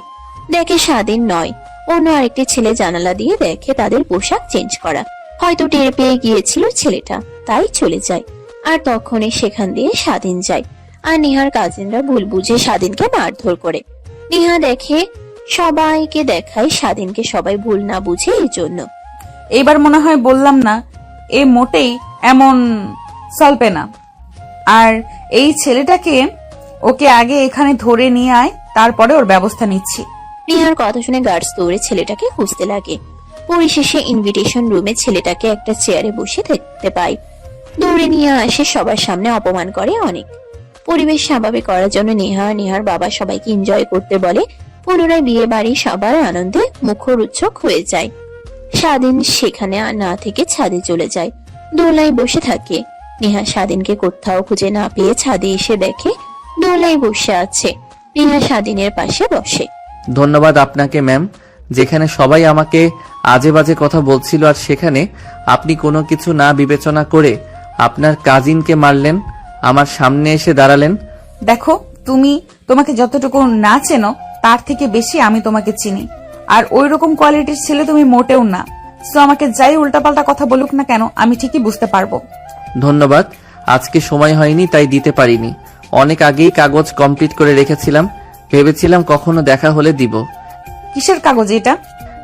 দেখে স্বাধীন নয়, অন্য আরেকটি ছেলে জানালা দিয়ে দেখে তাদের পোশাক চেঞ্জ করা। হয়তো টের পেয়ে গিয়েছিল ছেলেটা, তাই চলে যায়। আর তখনই সেখান দিয়ে স্বাধীন যায়। আর নেহার কাজিনরা ভুল বুঝে স্বাধীনকে মারধর করে। নেহা দেখে সবাইকে দেখায় স্বাধীনকে সবাই ভুল না বুঝে এই জন্য। এবার মনে হয় বললাম না, এ মোটেই এমন চলবে না। আর এই ছেলেটাকে ওকে আগে এখানে ধরে নিয়ে আয়, তারপরে ওর ব্যবস্থা নিচ্ছি। নেহার কথা শুনে গার্ডস দৌড়ে ছেলেটাকে খুঁজতে লাগে। পরিশেষে ইনভিটেশন রুমে ছেলেটাকে একটা চেয়ারে বসে দেখতে পায়। দৌড়ে নিয়ে আসে, সবার সামনে অপমান করে অনেক। পরিবেশ স্বাভাবিক করার জন্য নেহা আর নেহার বাবা সবাইকে এনজয় করতে বলে। পুনরায় বিয়ে বাড়ি সবার আনন্দে মুখরোচক হয়ে যায়। স্বাধীন সেখানে না থেকে ছাদে চলে যায়। দোলায় বসে থাকে। নেহা স্বাধীনকে কোথাও খুঁজে না পেয়ে ছাদে এসে দেখে দোলায় বসে আছে। নেহা স্বাধীনের পাশে বসে। ধন্যবাদ আপনাকে ম্যাম, যেখানে সবাই আমাকে আজে বাজে কথা বলছিল আর সেখানে আপনি কোনো কিছু না বিবেচনা করে আপনার কাজিনকে মারলেন, আমার সামনে এসে দাঁড়ালেন। দেখো, তোমাকে যতটুকু না চেনো তার থেকে বেশি আমি তোমাকে চিনি। আর ওই রকম কোয়ালিটির ছেলে তুমি মোটেও না। সো আমাকে যাই উল্টাপাল্টা কথা বলুক না কেন, আমি ঠিকই বুঝতে পারবো। ধন্যবাদ, আজকে সময় হয়নি তাই দিতে পারিনি। অনেক আগেই কাগজ কমপ্লিট করে রেখেছিলাম, ভেবেছিলাম কখনো দেখা হলে দিব। কিসের কাগজ এটা?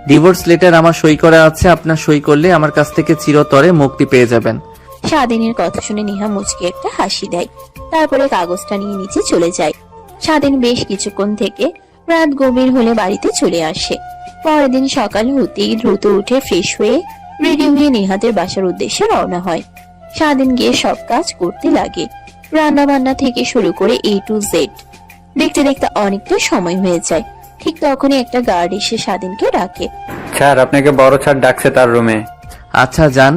ডিভোর্স লেটার আমার সই করা আছে, আপনার সই করলে আমার কাছ থেকে চিরতরে মুক্তি পেয়ে যাবেন। স্বাধীনের কথা শুনে নেহা মুচকে একটা হাসি দেয়। তারপরে কাগজটা নিয়ে নিচে চলে যায়। স্বাধীন বেশ কিছুক্ষণ থেকে রাত গভীর হলে বাড়িতে চলে আসে। পরের দিন সকাল হতেই দ্রুত উঠে ফ্রেশ হয়ে রেডি হয়ে নেহাদের বাসার উদ্দেশ্যে রওনা হয়। স্বাধীন গিয়ে সব কাজ করতে লাগে, রান্না বান্না থেকে শুরু করে A to Z। দেখতে দেখতে অনেকটা সময় হয়ে যায়। ঠিক তখনই একটা গার্ড এসে স্বাধীনকে ডাকে। স্যার, আপনাকে বড় স্যার ডাকছে তার রুমে। আচ্ছা যান,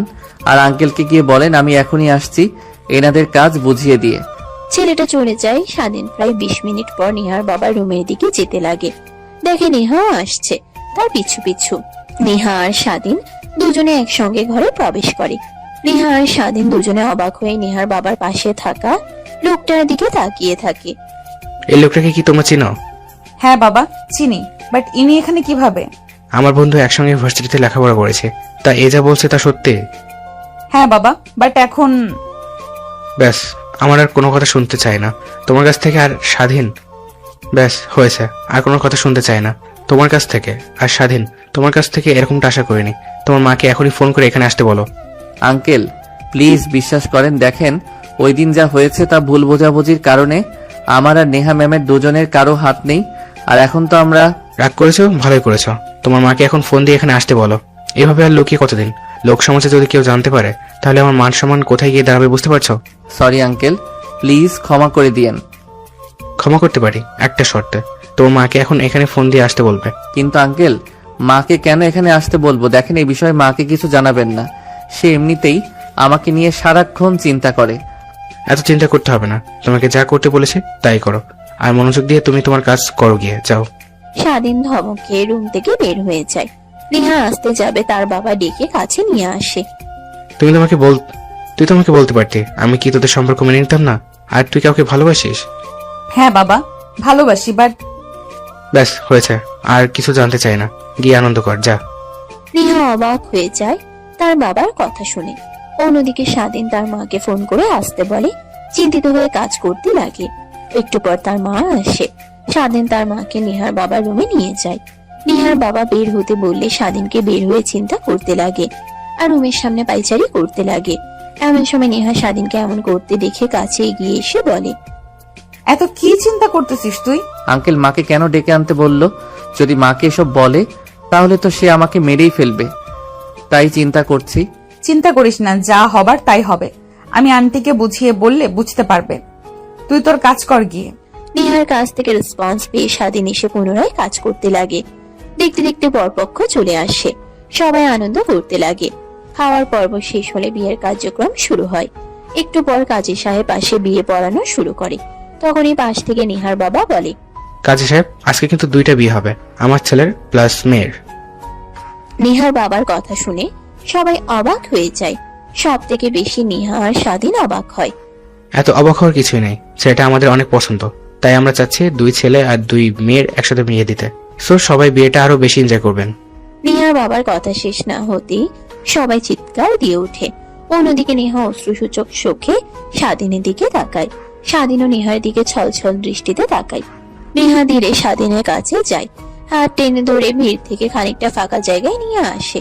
আর আঙ্কেলকে গিয়ে বলেন আমি এখনই আসছি, এনাদের কাজ বুঝিয়ে দিয়ে। ছেলেটা চলে যায়। স্বাধীন প্রায় 20 মিনিট পর নেহার বাবার রুমের দিকে যেতে লাগে। দেখে নেহা আসছে তার পিছু পিছু। নেহা আর স্বাধীন দুজনে একসঙ্গে ঘরে প্রবেশ করে। নেহা আর স্বাধীন দুজনে অবাক হয়ে নেহার বাবার পাশে থাকা লোকটার দিকে তাকিয়ে থাকে। এই লোকটাকে কি তোমরা চিনো? হ্যাঁ বাবা, চিনি, বাট ইনি এখানে কিভাবে? আমার বন্ধু একসঙ্গে ইউনিভার্সিটিতে লেখাপড়া করেছে, তা এ যা বলছে তা সত্যি? হ্যাঁ বাবা, বাট এখন ব্যাস, আমার আর কোনো কথা শুনতে চাই না তোমার কাছ থেকে। আর স্বাধীন, ব্যাস হয়েছে, আর কোনো কথা শুনতে চাই না তোমার কাছ থেকে। আর স্বাধীন, তোমার কাছ থেকে এরকমটা আশা করিনি। তোমার মাকে এখনই ফোন করে এখানে আসতে বলো। আঙ্কেল প্লিজ বিশ্বাস করেন, দেখেন ওই দিন যা হয়েছে তা ভুল বোঝাবুঝির কারণে আমার আর নেহা ম্যামের দুজনের কারো হাত নেই। আর এখন তো আমরা রাগ করেছো, ভালোই করেছো। তোমার মাকে এখন ফোন দিয়ে এখানে আসতে বলো। এভাবে আর লুকিয়ে কতদিন? লোক সমাজে যদি কেউ জানতে পারে তাহলে আমার মান সম্মান কোথায় গিয়ে দাঁড়াবে বুঝতে পারছো? সরি আঙ্কেল, প্লিজ ক্ষমা করে দিয়েন। ক্ষমা করতে পারি একটা শর্তে, তোর মাকে এখন এখানে ফোন দিয়ে আসতে বলবে। কিন্তু আঙ্কেল, মাকে কেন এখানে আসতে বলবো? দেখেন, এই বিষয়ে মাকে কিছু জানাবেন না। সে এমনিতেই আমাকে নিয়ে সারাক্ষণ চিন্তা করে। এত চিন্তা করতে হবে না, তোমাকে যা করতে বলেছে তাই করো, আর মনোযোগ দিয়ে তুমি তোমার কাজ করো, গিয়ে যাও। স্বাধীন ধমকে রুম থেকে বের হয়ে যায়। নেহা আসতে যাবে, তার বাবা ডেকে কাছে নিয়ে আসে। তুই তো আমাকে বলতে পারতি আমি কি তোদের সম্পর্ক মেনে নিতাম না, আর তুই কাউকে ভালোবাসিস। হ্যাঁ বাবা, ভালোবাসি, বাট ব্যাস হয়েছে, আর কিছু জানতে চাই না, গিয়ে আনন্দ কর, যা। নেহা অবাক হয়ে যায় তার বাবার কথা শুনে। অন্যদিকে স্বাধীন তার মাকে ফোন করে আসতে বলে, চিন্তিত হয়ে কাজ করতে লাগে। একটু পর তার মা আসে। স্বাধীন তার মাকে নেহার বাবার রুমে নিয়ে যায়। নেহার বাবা বের হতে বললে স্বাধীনকে বের হয়ে চিন্তা করতে লাগে, আর রুমের সামনে পাইচারি করতে লাগে। এমন সময় নেহা স্বাধীনকে এমন করতে দেখে কাছে এগিয়ে এসে বলে, এত কি চিন্তা করতেছিস তুই? আঙ্কেল মাকে কেন ডেকে আনতে বললো? যদি মাকে এসব বলে তাহলে তো সে আমাকে মেরেই ফেলবে, তাই চিন্তা করছি। চিন্তা করিস না, যা হবার তাই হবে। আমি আন্টিকে বুঝিয়ে বললে বুঝতে পারবে। তুই তোর কাজ কর গিয়ে। নেহার কাছ থেকে রেসপন্স পেয়ে স্বাধীন এসে পুনরায় কাজ করতে লাগে। দেখতে দেখতে বরপক্ষ চলে আসে, সবাই আনন্দ করতে লাগে। খাওয়ার পর্ব শেষ হলে বিয়ের কার্যক্রম শুরু হয়। একটু পর কাজী সাহেব পাশে বিয়ে পড়ানো শুরু করে। তখনই পাশ থেকে নেহার বাবা বলে, কাজী সাহেব, আজকে কিন্তু 2টা বিয়ে হবে, আমার ছেলের প্লাস মেয়ের। নেহার বাবার কথা শুনে সবাই অবাক হয়ে যায়। সব থেকে বেশি নেহা আর স্বাধীন অবাক হয়। এত অবাক হওয়ার কিছুই নেই, সেটা আমাদের অনেক পছন্দ, তাই আমরা চাচ্ছি 2 ছেলে আর 2 মেয়ের একসাথে বিয়ে দিতে। সো সবাই বিয়েটা আরো বেশি এনজয় করবেন। নেহার বাবার কথা শেষ না হতেই সবাই চিৎকার দিয়ে ওঠে। অন্যদিকে নেহা অশ্রুসূচক চোখে স্বাধীনের দিকে তাকায়। স্বাধীনও নেহার দিকে ছলছল দৃষ্টিতে তাকায়। নেহা ধীরে স্বাধীনের কাছে যায়, হাত টেনে ধরে ভিড় থেকে খানিকটা ফাঁকা জায়গায় নিয়ে আসে।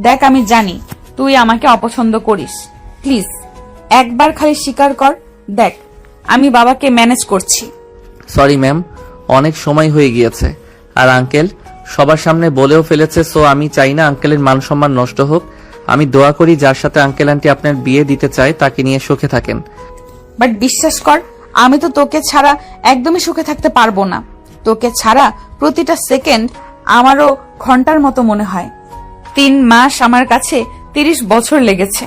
দেখ, আমি জানি তুই আমাকে অপছন্দ করিস, প্লিজ একবার খালি স্বীকার কর। দেখ, আমি বাবাকে ম্যানেজ করছি। সরি ম্যাম, অনেক সময় হয়ে গিয়েছে, আর আঙ্কেল সবার সামনে বলেও ফেলেছে। সো আমি চাই না আঙ্কেলের মান সম্মান নষ্ট হোক। আমি দোয়া করি যার সাথে আঙ্কেল আন্টি আপনার বিয়ে দিতে চায় তাকে নিয়ে সুখে থাকেন। বাট বিশ্বাস কর, আমি তো তোকে ছাড়া একদমই সুখে থাকতে পারবো না। তোকে ছাড়া প্রতিটা সেকেন্ড আমারও ঘন্টার মতো মনে হয়। 3 মাস আমার কাছে 30 বছর লেগেছে।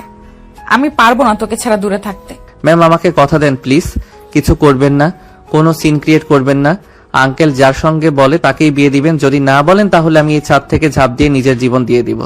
আমি পারবো না তোকে ছাড়া দূরে থাকতে। ম্যাম আমাকে কথা দেন প্লিজ, কিছু করবেন না, কোনো সিন ক্রিয়েট করবেন না। আঙ্কেল যার সঙ্গে বলে তাকেই বিয়ে দিবেন, যদি না বলেন তাহলে আমি এই ছাদ থেকে ঝাঁপ দিয়ে নিজের জীবন দিয়ে দিব।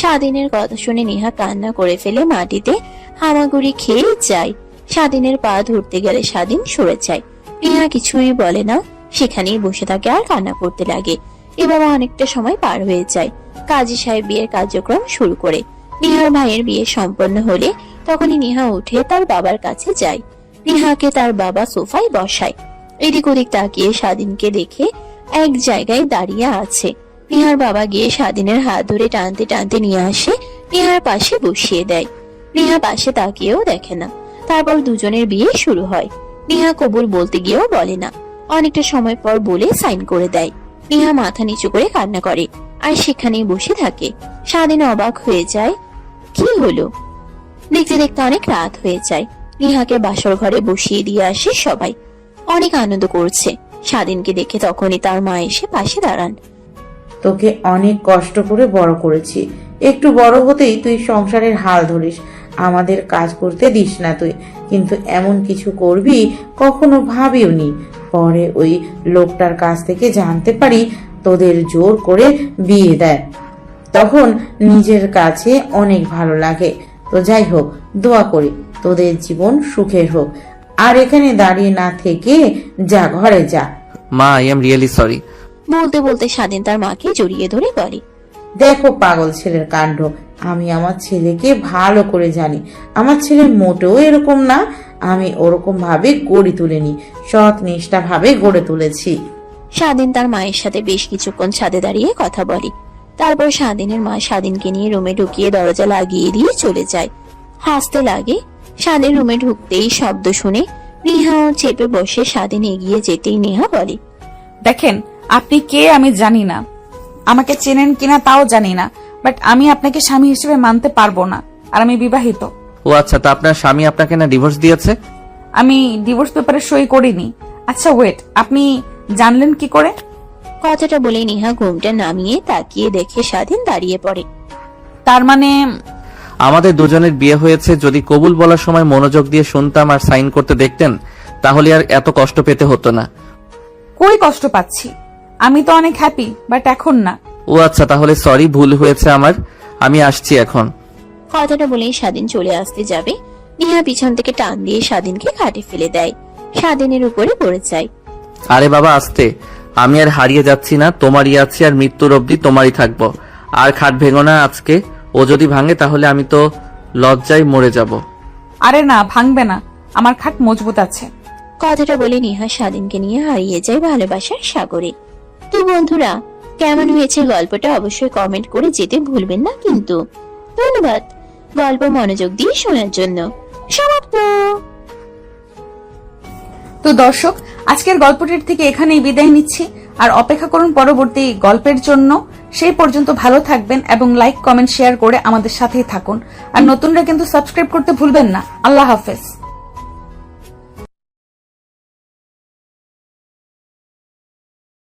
স্বাধীনের কথা শুনে নেহা কান্না করে ফেলে মাটিতে হামাগুড়ি খেয়ে যায়। স্বাধীনের পা ধরতে গেলে স্বাধীন সরে যায়। নেহা কিছুই বলে না, সেখানেই বসে থাকে আর কান্না করতে লাগে। এভাবে অনেকটা সময় পার হয়ে যায়। কাজী সাহেব বিয়ের কার্যক্রম শুরু করে। নেহার ভাইয়ের বিয়ে সম্পন্ন হলে তখনই নেহা উঠে তার বাবার কাছে যায়। নেহাকে তার বাবা সোফায় বসায়। এদিক ওদিক তাকিয়ে স্বাধীনকে দেখে এক জায়গায় দাঁড়িয়ে আছে। নেহার বাবা গিয়ে স্বাধীনের হাত ধরে টানতে টানতে নিয়ে আসে, নেহার পাশে বসিয়ে দেয়। নেহা পাশে তাকিয়েও দেখে না। তারপর দুজনের বিয়ে শুরু হয়। নেহা কবুল বলতে গিয়েও বলে না। অনেকটা সময় পর বলে সাইন করে দেয়। নেহা মাথা নিচু করে কান্না করে আর সেখানেই বসে থাকে। স্বাধীন অবাক হয়ে যায়, কি হলো? দেখতে দেখতে অনেক রাত হয়ে যায়। নেহাকে বাসর ঘরে বসিয়ে দিয়ে আসে সবাই। অনেক আনন্দ করছে। স্বাধীনকে দেখে তখনই তার মা এসে পাশে দাঁড়ান। তোকে অনেক কষ্ট করে বড় করেছি, একটু বড় হতেই তুই সংসারের হাল ধরিস, আমাদের কাজ করতে দিস না তুই, কিন্তু এমন কিছু করবি কখনো ভাবিওনি। পরে ওই লোকটার কাছ থেকে জানতে পারি তোদের জোর করে বিয়ে দেয়, তখন নিজের কাছে অনেক ভালো লাগে। তো যাই হোক, দোয়া করি তোদের জীবন সুখের হোক। আর এখানে দাঁড়িয়ে না থেকে যা, ঘরে যা। মা, আই এম রিয়েলি সরি। বলতে বলতে স্বাধীন তার মাকে জড়িয়ে ধরে বলে, দেখো পাগল ছেলের কাণ্ড, আমি আমার ছেলেকে ভালো করে জানি। আমার ছেলে মোটেও এরকম না, আমি ওরকম ভাবে গড়ে তুলিনি, সৎ নিষ্ঠা ভাবে গড়ে তুলেছি। স্বাধীন তার মায়ের সাথে বেশ কিছুক্ষণ ছাদে দাঁড়িয়ে কথা বলে। তারপর স্বাধীনের মা স্বাধীনকে নিয়ে রুমে ঢুকিয়ে দরজা লাগিয়ে দিয়ে চলে যায়। হাসতে লাগে। স্বাধীন রুমে ঢুকতেই শব্দ শুনে নেহাও চেপে বসে স্বাধীন এগিয়ে যেতেই নেহা বলে, দেখেন, আপনি কে আমি জানি না, আমাকে চেনেন কিনা তাও জানি না, বাট আমি আপনাকে স্বামী হিসেবে মানতে পারবো না, আর আমি বিবাহিত। ও আচ্ছা, তা আপনার স্বামী আপনাকে না ডিভোর্স দিয়েছে? আমি ডিভোর্স পেপারে সই করিনি। আচ্ছা ওয়েট, আপনি জানলেন কি করে? কথাটা বলে নেহা ঘুমটা নামিয়ে তাকিয়ে দেখে স্বাধীন দাঁড়িয়ে পড়ে। তার মানে আমাদের দুজনের বিয়ে হয়েছে যদি কবুল বলার সময় মনোযোগ দিয়ে শুনতাম আর সাইন করতে দেখতেন, তাহলে আর এত কষ্ট পেতে হতো না। কই কষ্ট পাচ্ছি, আমি তো অনেক হ্যাপি, বাট এখন না। ও আচ্ছা, তাহলে সরি, ভুল হয়েছে আমার, আমি আসছি এখন। কথাটা বলেই স্বাধীন চলে আসতে যাবে, নেহা পিছন থেকে টান দিয়ে স্বাধীনকে খাটে ফেলে দেয়। স্বাধীনের উপরে পড়ে যায়। আরে বাবা আস্তে, আমি আর হারিয়ে যাচ্ছি না, তোমারই আছি আর মৃত্যুর অবধি তোমারই থাকবো। আর খাট ভেঙো না আজকে, ও যদি ভাঙে তাহলে আমি তো লজ্জায় মরে যাব। আরে না, ভাঙবে না, আমার খাট মজবুত আছে। কথাটা বলে নেহা স্বাধীনকে নিয়ে হারিয়ে যায় ভালোবাসার সাগরে। তো বন্ধুরা, কেমন হয়েছে গল্পটা অবশ্যই কমেন্ট করে যেতে ভুলবেন না কিন্তু। ধন্যবাদ গল্প মনোযোগ দিয়ে শোনার জন্য। সমাপ্ত। তো দর্শক, আজকের গল্পটির থেকে এখানেই বিদায় নিচ্ছি, আর অপেক্ষা করুন পরবর্তী গল্পের জন্য। সেই পর্যন্ত ভালো থাকবেন এবং লাইক কমেন্ট শেয়ার করে আমাদের সাথেই থাকুন। আর নতুনরা কিন্তু সাবস্ক্রাইব করতে ভুলবেন না। আল্লাহ হাফেজ।